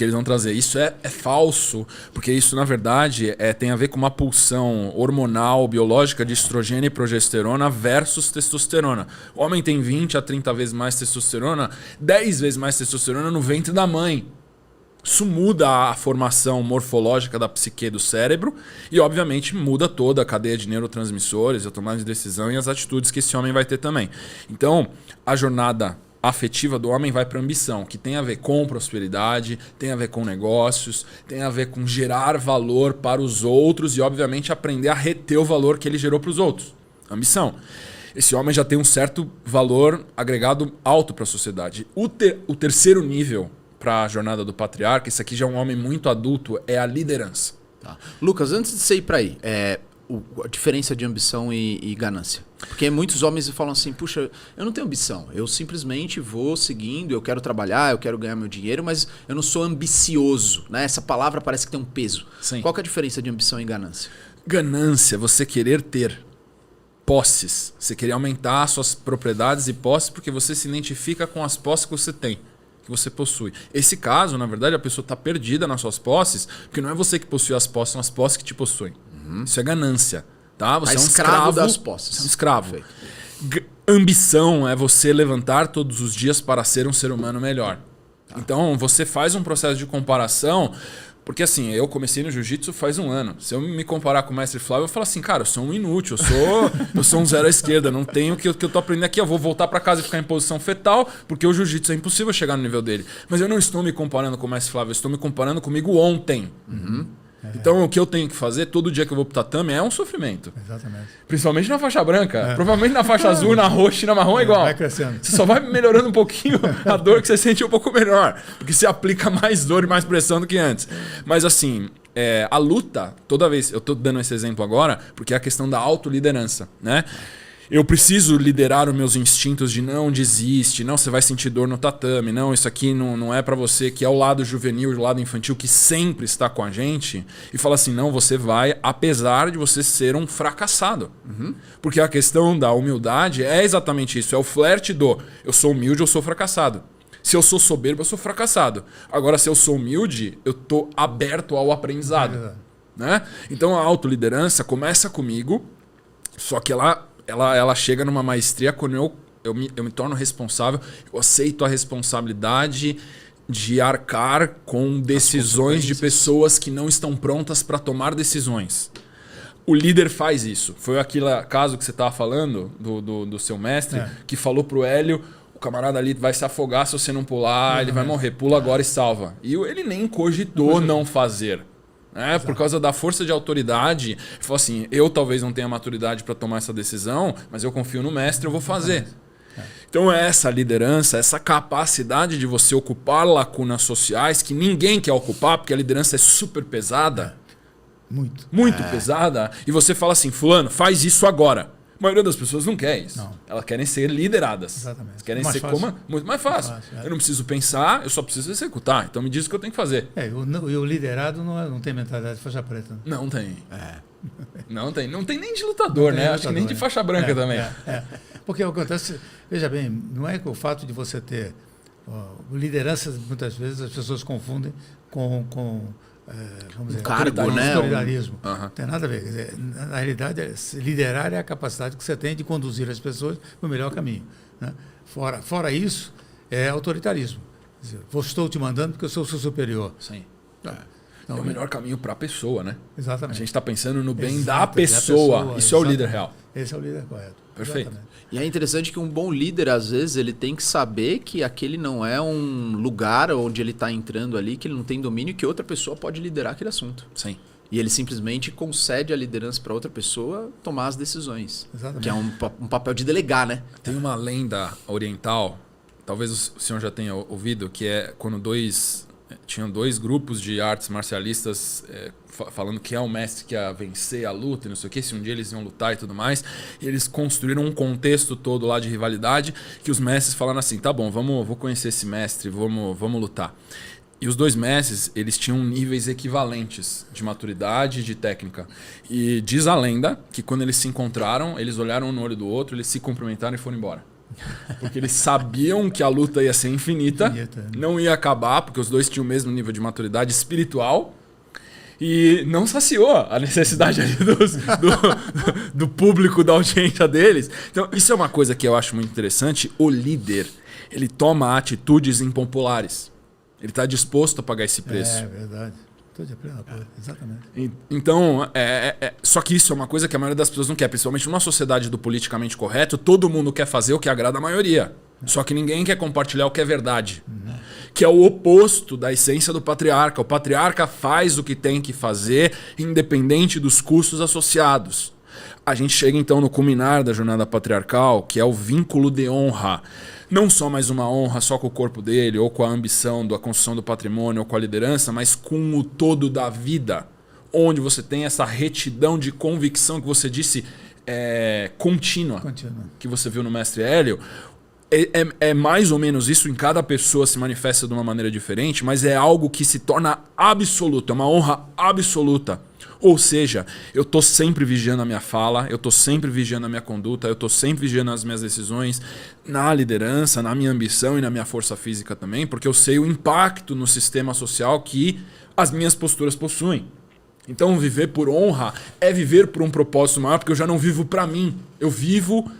eles vão trazer. Isso é falso, porque isso, na verdade, tem a ver com uma pulsão hormonal, biológica de estrogênio e progesterona versus testosterona. O homem tem 20 a 30 vezes mais testosterona, 10 vezes mais testosterona no ventre da mãe. Isso muda a formação morfológica da psique do cérebro e, obviamente, muda toda a cadeia de neurotransmissores, a tomada de decisão e as atitudes que esse homem vai ter também. Então, a jornada afetiva do homem vai para a ambição, que tem a ver com prosperidade, tem a ver com negócios, tem a ver com gerar valor para os outros e, obviamente, aprender a reter o valor que ele gerou para os outros. Ambição. Esse homem já tem um certo valor agregado alto para a sociedade. O terceiro nível para a jornada do patriarca, isso aqui já é um homem muito adulto, é a liderança. Tá. Lucas, antes de você ir para aí, a diferença de ambição e ganância. Porque muitos homens falam assim, puxa, eu não tenho ambição, eu simplesmente vou seguindo, eu quero trabalhar, eu quero ganhar meu dinheiro, mas eu não sou ambicioso, né? Essa palavra parece que tem um peso. Sim. Qual que é a diferença de ambição e ganância? Ganância, você querer ter posses, você querer aumentar suas propriedades e posses porque você se identifica com as posses que você tem, que você possui. Esse caso, na verdade, a pessoa está perdida nas suas posses, porque não é você que possui as posses, são as posses que te possuem. Isso é ganância. Tá? Você é um escravo das posses. Você é um escravo. Ambição é você levantar todos os dias para ser um ser humano melhor. Então, você faz um processo de comparação. Porque assim, eu comecei no jiu-jitsu faz 1 ano. Se eu me comparar com o mestre Flávio, eu falo assim, cara, eu sou um inútil, eu sou um zero à esquerda, não tenho o que eu tô aprendendo aqui, eu vou voltar para casa e ficar em posição fetal, porque o jiu-jitsu é impossível chegar no nível dele. Mas eu não estou me comparando com o mestre Flávio, eu estou me comparando comigo ontem. Então o que eu tenho que fazer todo dia que eu vou pro tatame é um sofrimento. Exatamente. Principalmente na faixa branca. Provavelmente na faixa azul, na roxa e na marrom é igual. Vai crescendo. Você só vai melhorando um pouquinho a dor que você sente um pouco melhor. Porque você aplica mais dor e mais pressão do que antes. Mas assim, a luta, toda vez, eu tô dando esse exemplo agora, porque é a questão da autoliderança, né? Eu preciso liderar os meus instintos de não desiste, não, você vai sentir dor no tatame, não, isso aqui não é pra você, que é o lado juvenil, o lado infantil que sempre está com a gente, e fala assim, não, você vai, apesar de você ser um fracassado. Porque a questão da humildade é exatamente isso, é o flerte do eu sou humilde, eu sou fracassado. Se eu sou soberbo, eu sou fracassado. Agora, se eu sou humilde, eu tô aberto ao aprendizado. Né? Então a autoliderança começa comigo, só que ela chega numa maestria quando eu me torno responsável, eu aceito a responsabilidade de arcar com decisões de pessoas que não estão prontas para tomar decisões. O líder faz isso. Foi aquele caso que você estava falando do seu mestre, que falou pro Hélio, o camarada ali vai se afogar se você não pular, ele vai morrer, pula agora e salva. E ele nem cogitou não fazer. Por causa da força de autoridade, ele falou assim, eu talvez não tenha maturidade para tomar essa decisão, mas eu confio no mestre, eu vou fazer. Então essa liderança, essa capacidade de você ocupar lacunas sociais que ninguém quer ocupar, porque a liderança é super pesada, muito pesada, e você fala assim, fulano, faz isso agora. A maioria das pessoas não quer isso. Elas querem ser lideradas. Exatamente. Elas querem ser muito mais fácil. Eu não preciso pensar, eu só preciso executar. Então me diz o que eu tenho que fazer. E o liderado não tem mentalidade de faixa preta. Não tem. Não tem nem de lutador, né? Acho que nem de faixa branca também. Porque acontece, veja bem, não é que o fato de você ter Liderança, muitas vezes, as pessoas confundem com vamos dizer, cargo, né? Autoritarismo. Não tem nada a ver. Quer dizer, na realidade, liderar é a capacidade que você tem de conduzir as pessoas no melhor caminho. Né? Fora isso, é autoritarismo. Quer dizer, estou te mandando porque eu sou o seu superior. Sim. Então, é o melhor caminho para a pessoa, né? Exatamente. A gente está pensando no bem da Exato, pessoa. Isso é o líder real. Esse é o líder correto. Perfeito. Exatamente. E é interessante que um bom líder, às vezes, ele tem que saber que aquele não é um lugar onde ele está entrando ali, que ele não tem domínio, que outra pessoa pode liderar aquele assunto. Sim. E ele simplesmente concede a liderança para outra pessoa tomar as decisões. Exatamente. Que é um papel de delegar, né? Tem uma lenda oriental, talvez o senhor já tenha ouvido, que é quando tinham dois grupos de artes marcialistas falando que é o mestre que ia vencer a luta e não sei o que, se um dia eles iam lutar e tudo mais. E eles construíram um contexto todo lá de rivalidade que os mestres falaram assim, tá bom, vou conhecer esse mestre, vamos lutar. E os dois mestres, eles tinham níveis equivalentes de maturidade e de técnica. E diz a lenda que quando eles se encontraram, eles olharam um no olho do outro, eles se cumprimentaram e foram embora. Porque eles sabiam que a luta ia ser infinita, não ia acabar, porque os dois tinham o mesmo nível de maturidade espiritual. E não saciou a necessidade ali do público, da audiência deles. Então, isso é uma coisa que eu acho muito interessante. O líder, ele toma atitudes impopulares. Ele está disposto a pagar esse preço. É verdade. Estou de pleno acordo, exatamente. Então, só que isso é uma coisa que a maioria das pessoas não quer. Principalmente numa sociedade do politicamente correto, todo mundo quer fazer o que agrada a maioria. Só que ninguém quer compartilhar o que é verdade. Que é o oposto da essência do patriarca. O patriarca faz o que tem que fazer, independente dos custos associados. A gente chega então no culminar da jornada patriarcal, que é o vínculo de honra. Não só mais uma honra só com o corpo dele, ou com a ambição da construção do patrimônio, ou com a liderança, mas com o todo da vida. Onde você tem essa retidão de convicção que você disse contínua. Que você viu no Mestre Hélio. É mais ou menos isso, em cada pessoa se manifesta de uma maneira diferente, mas é algo que se torna absoluto, é uma honra absoluta. Ou seja, eu estou sempre vigiando a minha fala, eu estou sempre vigiando a minha conduta, eu estou sempre vigiando as minhas decisões na liderança, na minha ambição e na minha força física também, porque eu sei o impacto no sistema social que as minhas posturas possuem. Então, viver por honra é viver por um propósito maior, porque eu já não vivo para mim, eu vivo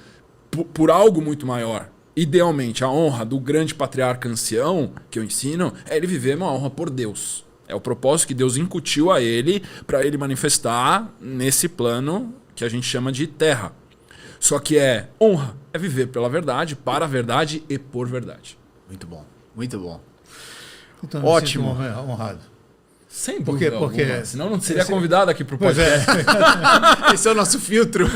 por algo muito maior. Idealmente, a honra do grande patriarca ancião que eu ensino é ele viver uma honra por Deus. É o propósito que Deus incutiu a ele para ele manifestar nesse plano que a gente chama de terra. Só que honra, é viver pela verdade, para a verdade e por verdade. Muito bom, muito bom. Então, ótimo. Honrado. Sem dúvida porque senão não seria convidado aqui para o podcast. Esse é o nosso filtro.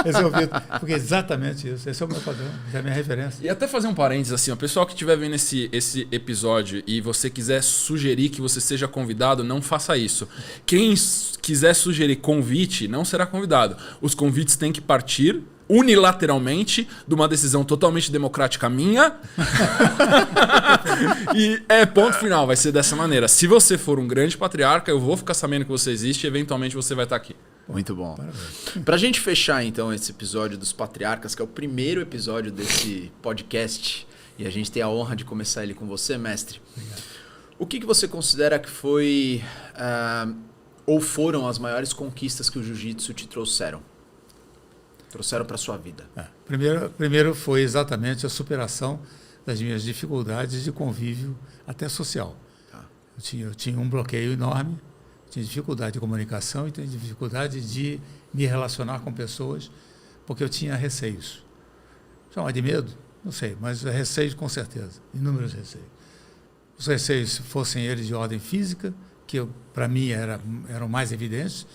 Esse é o filtro. Porque é exatamente isso. Esse é o meu padrão, essa é a minha referência. E até fazer um parênteses assim, o pessoal que estiver vendo esse episódio e você quiser sugerir que você seja convidado, não faça isso. Quem quiser sugerir convite, não será convidado. Os convites têm que partir unilateralmente de uma decisão totalmente democrática minha. E ponto final, vai ser dessa maneira. Se você for um grande patriarca, eu vou ficar sabendo que você existe e eventualmente você vai estar aqui. Muito bom. Pra gente fechar então esse episódio dos patriarcas, que é o primeiro episódio desse podcast, e a gente tem a honra de começar ele com você, mestre. Obrigado. O que você considera que foi ou foram as maiores conquistas que o jiu-jitsu te trouxeram para sua vida? Primeiro foi exatamente a superação das minhas dificuldades de convívio até social. Tá. Eu tinha um bloqueio enorme, tinha dificuldade de comunicação e tinha dificuldade de me relacionar com pessoas, porque eu tinha receios. Chamar de medo? Não sei, mas receios com certeza, inúmeros receios. Os receios, fossem eles de ordem física, que para mim eram mais evidentes,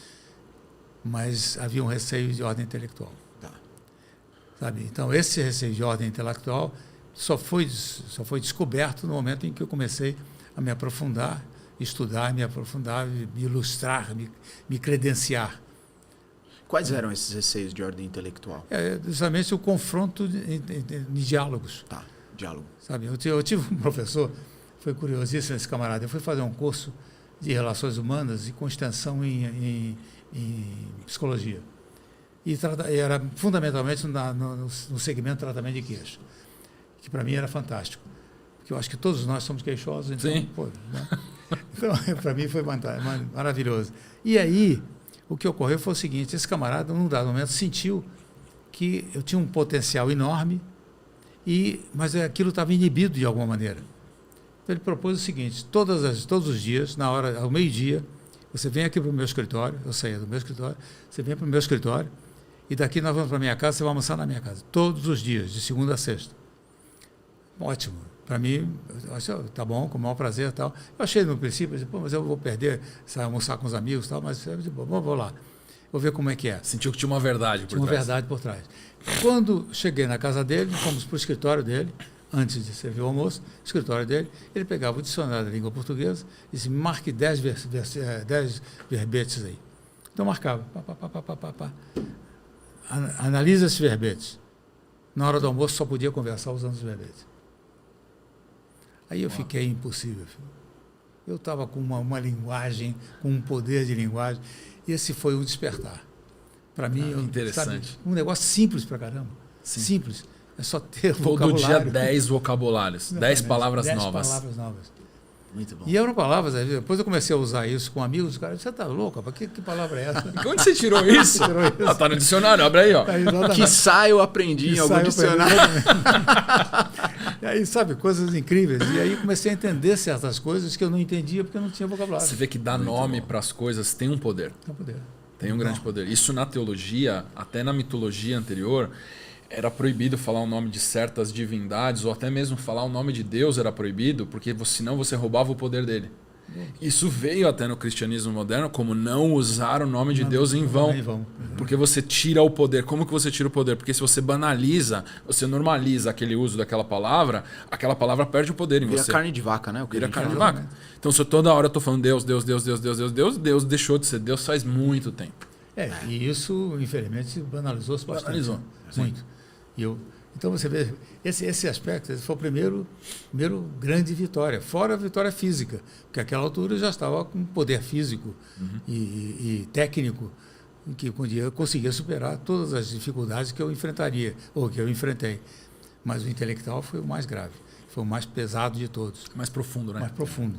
mas havia um receio de ordem intelectual. Tá. Sabe? Então, esse receio de ordem intelectual só foi descoberto no momento em que eu comecei a me aprofundar, estudar, me aprofundar, me ilustrar, me credenciar. Quais eram esses receios de ordem intelectual? Justamente o confronto em diálogos. Tá, diálogo. Sabe? Eu tive um professor, foi curiosíssimo esse camarada, eu fui fazer um curso de relações humanas e com extensão em psicologia. E era fundamentalmente no segmento de tratamento de queixa, que para mim era fantástico. porque eu acho que todos nós somos queixosos, então, Sim. pô, né? Então, para mim foi maravilhoso. E aí, o que ocorreu foi o seguinte, esse camarada, num dado momento, sentiu que eu tinha um potencial enorme, mas aquilo estava inibido de alguma maneira. Então ele propôs o seguinte, todos os dias, ao meio-dia, você vem aqui para o meu escritório, eu saía do meu escritório, você vem para o meu escritório, e daqui nós vamos para a minha casa, você vai almoçar na minha casa, todos os dias, de segunda a sexta. Ótimo. Para mim, tá bom, com o maior prazer e tal. Eu achei no princípio, mas eu vou perder, almoçar com os amigos e tal, mas vou lá, vou ver como é que é. Sentiu que tinha uma verdade por trás. Tinha uma verdade por trás. Quando cheguei na casa dele, fomos para o escritório dele, antes de servir o almoço, escritório dele, ele pegava o dicionário da língua portuguesa e disse, marque 10 verbetes aí. Então marcava, analisa esses verbetes. Na hora do almoço só podia conversar usando os verbetes. Aí eu fiquei impossível. Filho. Eu estava com uma linguagem, com um poder de linguagem, e esse foi um despertar. Para mim, interessante. Sabe, um negócio simples pra caramba. Sim. Simples. É só ter vocabulário. Todo dia 10 vocabulários, 10 palavras novas. 10 palavras novas. Muito bom. E eram palavras, depois eu comecei a usar isso com amigos, os caras, você tá louco, rapaz? Que palavra é essa? Onde você tirou isso? Tá no dicionário, abre aí, ó. Que eu aprendi em algum dicionário. E aí, sabe, coisas incríveis. E aí comecei a entender certas coisas que eu não entendia porque eu não tinha vocabulário. Você vê que dar nome para as coisas tem um poder. Tem um poder. Tem um grande poder. Isso na teologia, até na mitologia anterior, era proibido falar o nome de certas divindades, ou até mesmo falar o nome de Deus era proibido, porque senão você roubava o poder dele. Isso veio até no cristianismo moderno como não usar o nome de Deus em vão. Porque você tira o poder. Como que você tira o poder? Porque se você banaliza, você normaliza aquele uso daquela palavra, aquela palavra perde o poder em você. Vira carne de vaca, né? Vira carne de vaca. Então se eu toda hora eu tô falando Deus, Deus, Deus, Deus, Deus, Deus, Deus, Deus deixou de ser Deus faz muito tempo. E isso, infelizmente, banalizou-se bastante. Banalizou. Muito. Então você vê, esse aspecto esse foi o primeiro grande vitória, fora a vitória física, porque naquela altura eu já estava com poder físico e técnico, que eu conseguia superar todas as dificuldades que eu enfrentaria, ou que eu enfrentei. Mas o intelectual foi o mais grave, foi o mais pesado de todos. Mais profundo, né? Mais profundo.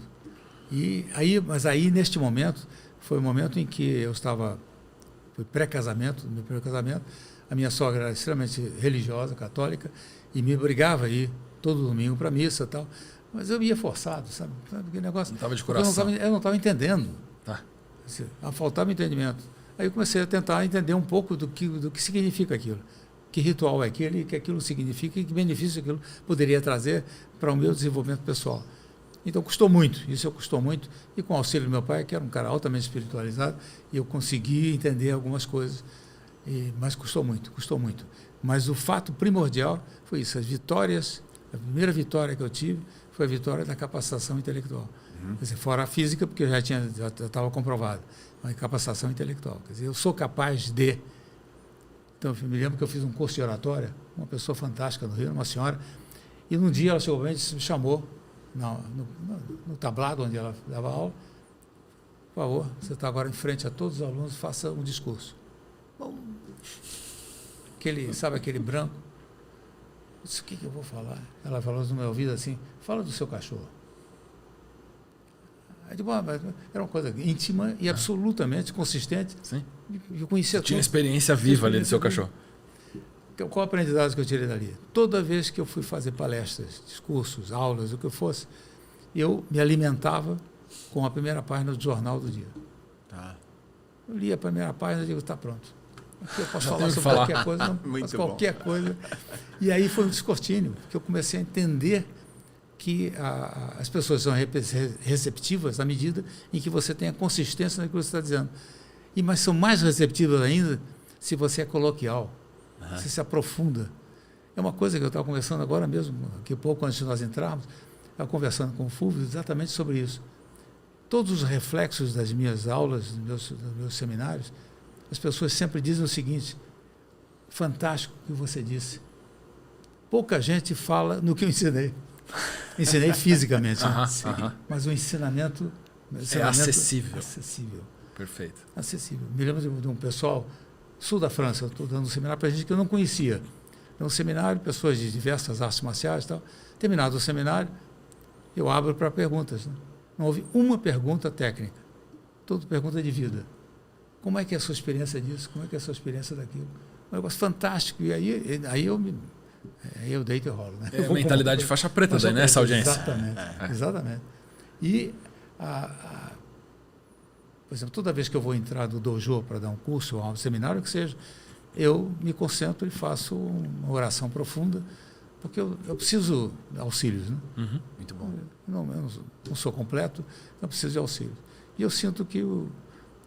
Mas aí, neste momento, foi o momento em que eu estava, foi pré-casamento, meu primeiro casamento. A minha sogra era extremamente religiosa, católica, e me obrigava a ir todo domingo para a missa e tal. Mas eu ia forçado, sabe aquele negócio? Não estava de coração. Eu não estava entendendo. Tá. Faltava entendimento. Aí eu comecei a tentar entender um pouco do que significa aquilo. Que ritual é aquele, que aquilo significa e que benefício aquilo poderia trazer para o meu desenvolvimento pessoal. Então custou muito, e com o auxílio do meu pai, que era um cara altamente espiritualizado, eu consegui entender algumas coisas. Mas custou muito. Mas o fato primordial foi isso, as vitórias, a primeira vitória que eu tive foi a vitória da capacitação intelectual. Quer dizer, fora a física, porque já estava comprovado, mas a capacitação intelectual. Quer dizer, eu sou capaz de... Então, eu me lembro que eu fiz um curso de oratória, uma pessoa fantástica no Rio, uma senhora, e num dia ela chegou para mim e me chamou no tablado onde ela dava aula, por favor, você está agora em frente a todos os alunos, faça um discurso. Bom, aquele branco. Eu disse, o que eu vou falar? Ela falou no meu ouvido assim, fala do seu cachorro. Aí, era uma coisa íntima e absolutamente consistente. Sim. Eu conhecia tinha experiência viva ali do seu cachorro. Qual a aprendizagem que eu tirei dali? Toda vez que eu fui fazer palestras, discursos, aulas, o que eu fosse, eu me alimentava com a primeira página do jornal do dia. Tá. Eu lia a primeira página e digo, está pronto. Aqui eu posso falar sobre qualquer coisa, não faço qualquer coisa. E aí foi um descortínio, que eu comecei a entender que as pessoas são receptivas à medida em que você tem a consistência naquilo que você está dizendo. Mas são mais receptivas ainda se você é coloquial, se se aprofunda. É uma coisa que eu estava conversando agora mesmo, que pouco antes de nós entrarmos, estava conversando com o Fulvio exatamente sobre isso. Todos os reflexos das minhas aulas, dos meus seminários, as pessoas sempre dizem o seguinte, fantástico o que você disse. Pouca gente fala no que eu ensinei. Ensinei fisicamente, mas o ensinamento é acessível. Perfeito. Acessível. Me lembro de um pessoal, sul da França, eu estou dando um seminário para gente que eu não conhecia. É um seminário, pessoas de diversas artes marciais e tal. Terminado o seminário, eu abro para perguntas. Né? Não houve uma pergunta técnica, toda pergunta de vida. Como é que é a sua experiência disso? Como é que é a sua experiência daquilo? Um negócio fantástico. E aí eu deito e rolo. Né? É a mentalidade de faixa preta daí, né, essa audiência? Exatamente. Exatamente. E, por exemplo, toda vez que eu vou entrar no dojo para dar um curso ou um seminário, que seja, eu me concentro e faço uma oração profunda, porque eu preciso de auxílios. Né? Uhum. Muito bom. Eu não sou completo, eu preciso de auxílio. E eu sinto que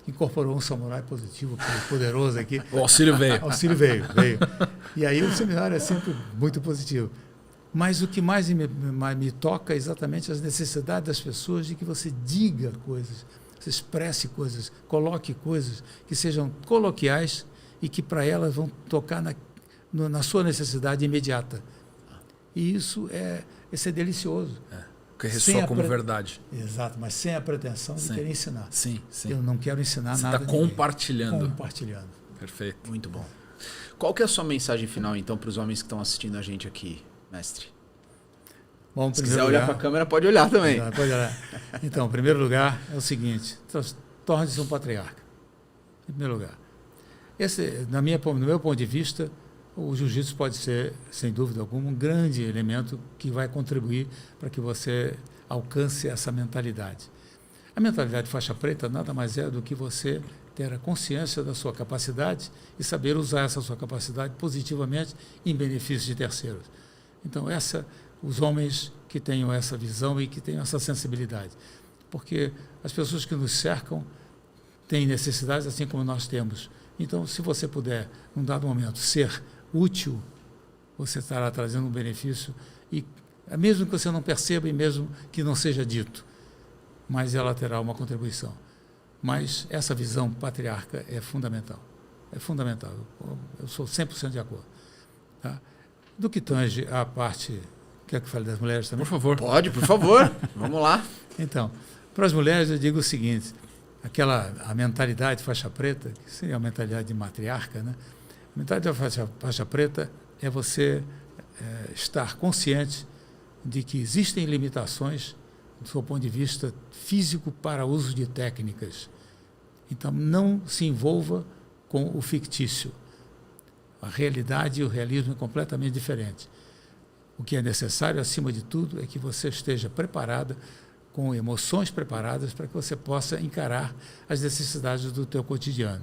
incorporou um samurai positivo, poderoso aqui. O auxílio veio. O auxílio veio. E aí o seminário é sempre muito positivo. Mas o que mais me toca é exatamente as necessidades das pessoas de que você diga coisas, você expresse coisas, coloque coisas que sejam coloquiais e que para elas vão tocar na sua necessidade imediata. E isso é delicioso. Que ressoa como verdade. Exato, mas sem a pretensão de querer ensinar. Sim, sim. Eu não quero ensinar Você nada. Você está compartilhando. Compartilhando. Perfeito. Muito bom. Qual que é a sua mensagem final, então, para os homens que estão assistindo a gente aqui, mestre? Bom, se quiser olhar para a câmera, pode olhar também. Pode olhar. Então, em primeiro lugar, é o seguinte, torne-se um patriarca. Em primeiro lugar. No meu ponto de vista, o jiu-jitsu pode ser, sem dúvida alguma, um grande elemento que vai contribuir para que você alcance essa mentalidade. A mentalidade de faixa preta nada mais é do que você ter a consciência da sua capacidade e saber usar essa sua capacidade positivamente em benefício de terceiros. Então, os homens que tenham essa visão e que tenham essa sensibilidade. Porque as pessoas que nos cercam têm necessidades assim como nós temos. Então, se você puder, num dado momento, ser útil, você estará trazendo um benefício, e mesmo que você não perceba e mesmo que não seja dito, mas ela terá uma contribuição. Mas essa visão patriarca é fundamental. É fundamental. Eu sou 100% de acordo. Tá? Do que tange a parte... Quer que eu fale das mulheres também? Por favor. Pode, por favor. Vamos lá. Então, para as mulheres eu digo o seguinte, a mentalidade faixa preta, que seria a mentalidade de matriarca, né? A mentalidade faixa preta é você estar consciente de que existem limitações do seu ponto de vista físico para o uso de técnicas. Então, não se envolva com o fictício. A realidade e o realismo é completamente diferente. O que é necessário, acima de tudo, é que você esteja preparada, com emoções preparadas, para que você possa encarar as necessidades do teu cotidiano.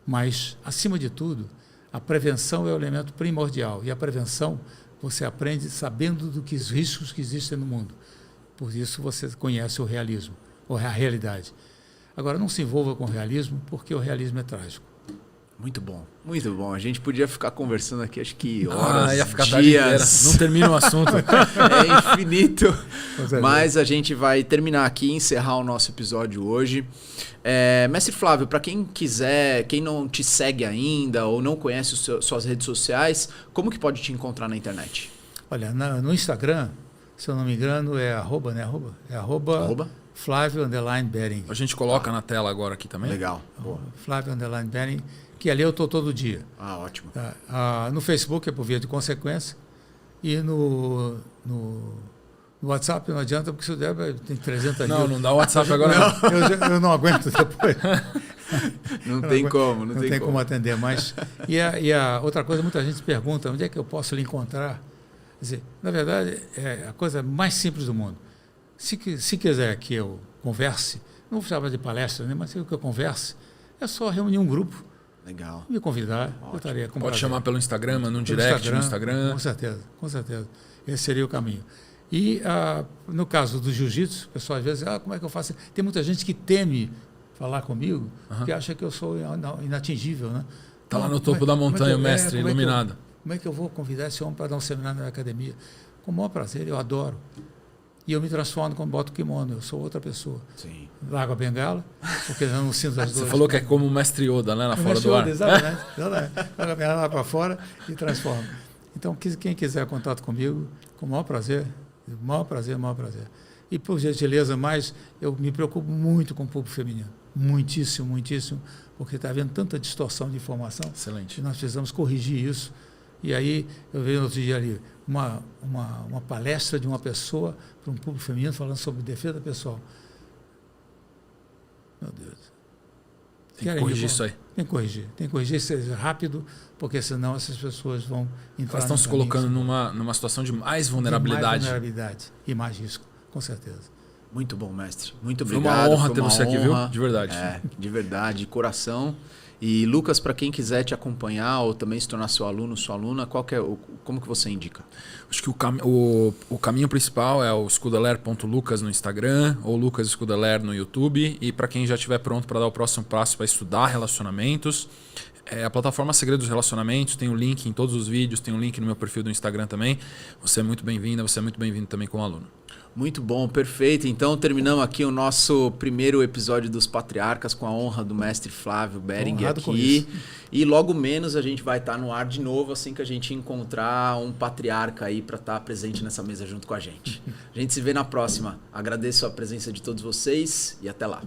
Mas, acima de tudo, a prevenção é o elemento primordial. E a prevenção você aprende sabendo dos riscos que existem no mundo. Por isso você conhece o realismo, ou a realidade. Agora, não se envolva com o realismo, porque o realismo é trágico. Muito bom, muito bom. A gente podia ficar conversando aqui, acho que horas, ia ficar dias. Não termina o assunto. É infinito. Mas a gente vai terminar aqui, encerrar o nosso episódio hoje. Mestre Flávio, para quem quiser, quem não te segue ainda ou não conhece suas redes sociais, como que pode te encontrar na internet? Olha, no Instagram, se eu não me engano, é arroba, né? Arroba Flávio_Bering. A gente coloca na tela agora aqui também. Legal. Flávio_Bering, que ali eu estou todo dia. Ótimo. No Facebook é por via de consequência. E no WhatsApp não adianta, porque se der, tem 300 mil. Não dá o WhatsApp agora. Eu não aguento depois. Não tem como atender. Mas, e a outra coisa, muita gente pergunta, onde é que eu posso lhe encontrar? Quer dizer, na verdade, é a coisa mais simples do mundo. Se quiser que eu converse, não vou chamar de palestra, né, mas se eu converse, é só reunir um grupo. Legal. Me convidar, eu estaria com Pode prazer. chamar pelo Instagram, num direct no Instagram. Com certeza. Esse seria o caminho. E no caso do jiu-jitsu, o pessoal às vezes, como é que eu faço? Tem muita gente que teme falar comigo, porque acha que eu sou inatingível, né? Está lá no topo da montanha, o mestre iluminado. Como é que eu vou convidar esse homem para dar um seminário na minha academia? Com o maior prazer, eu adoro. E eu me transformo quando boto o kimono, eu sou outra pessoa. Sim. Largo a bengala, porque eu não sinto as dores. Você falou que é como o mestre Yoda, né? Lá fora do ar. Exatamente. Largo a bengala lá para fora e transformo. Então, quem quiser contato comigo, com o maior prazer, maior prazer. E, por gentileza, mais, eu me preocupo muito com o público feminino. Muitíssimo, porque está havendo tanta distorção de informação. Excelente. Que nós precisamos corrigir isso E aí eu vi no outro dia ali uma palestra de uma pessoa para um público feminino falando sobre defesa pessoal. Meu Deus. Tem que corrigir isso aí. Tem que corrigir, seja rápido, porque senão essas pessoas vão entrar. Elas estão se colocando numa situação de mais vulnerabilidade. Mais vulnerabilidade e mais risco, com certeza. Muito bom, mestre. Muito Foi obrigado. uma honra ter você aqui, viu? De verdade. De verdade, de coração. E Lucas, para quem quiser te acompanhar ou também se tornar seu aluno, sua aluna, como que você indica? Acho que o caminho principal é o scudeler.lucas no Instagram ou Lucas Scudeler no YouTube. E para quem já estiver pronto para dar o próximo passo para estudar relacionamentos, a plataforma Segredos dos Relacionamentos, tem o link em todos os vídeos, tem um link no meu perfil do Instagram também. Você é muito bem-vinda, você é muito bem-vindo também como aluno. Muito bom, perfeito. Então terminamos aqui o nosso primeiro episódio dos Patriarcas com a honra do mestre Flávio Bering aqui. E logo menos a gente vai estar no ar de novo assim que a gente encontrar um patriarca aí para estar presente nessa mesa junto com a gente. A gente se vê na próxima. Agradeço a presença de todos vocês e até lá.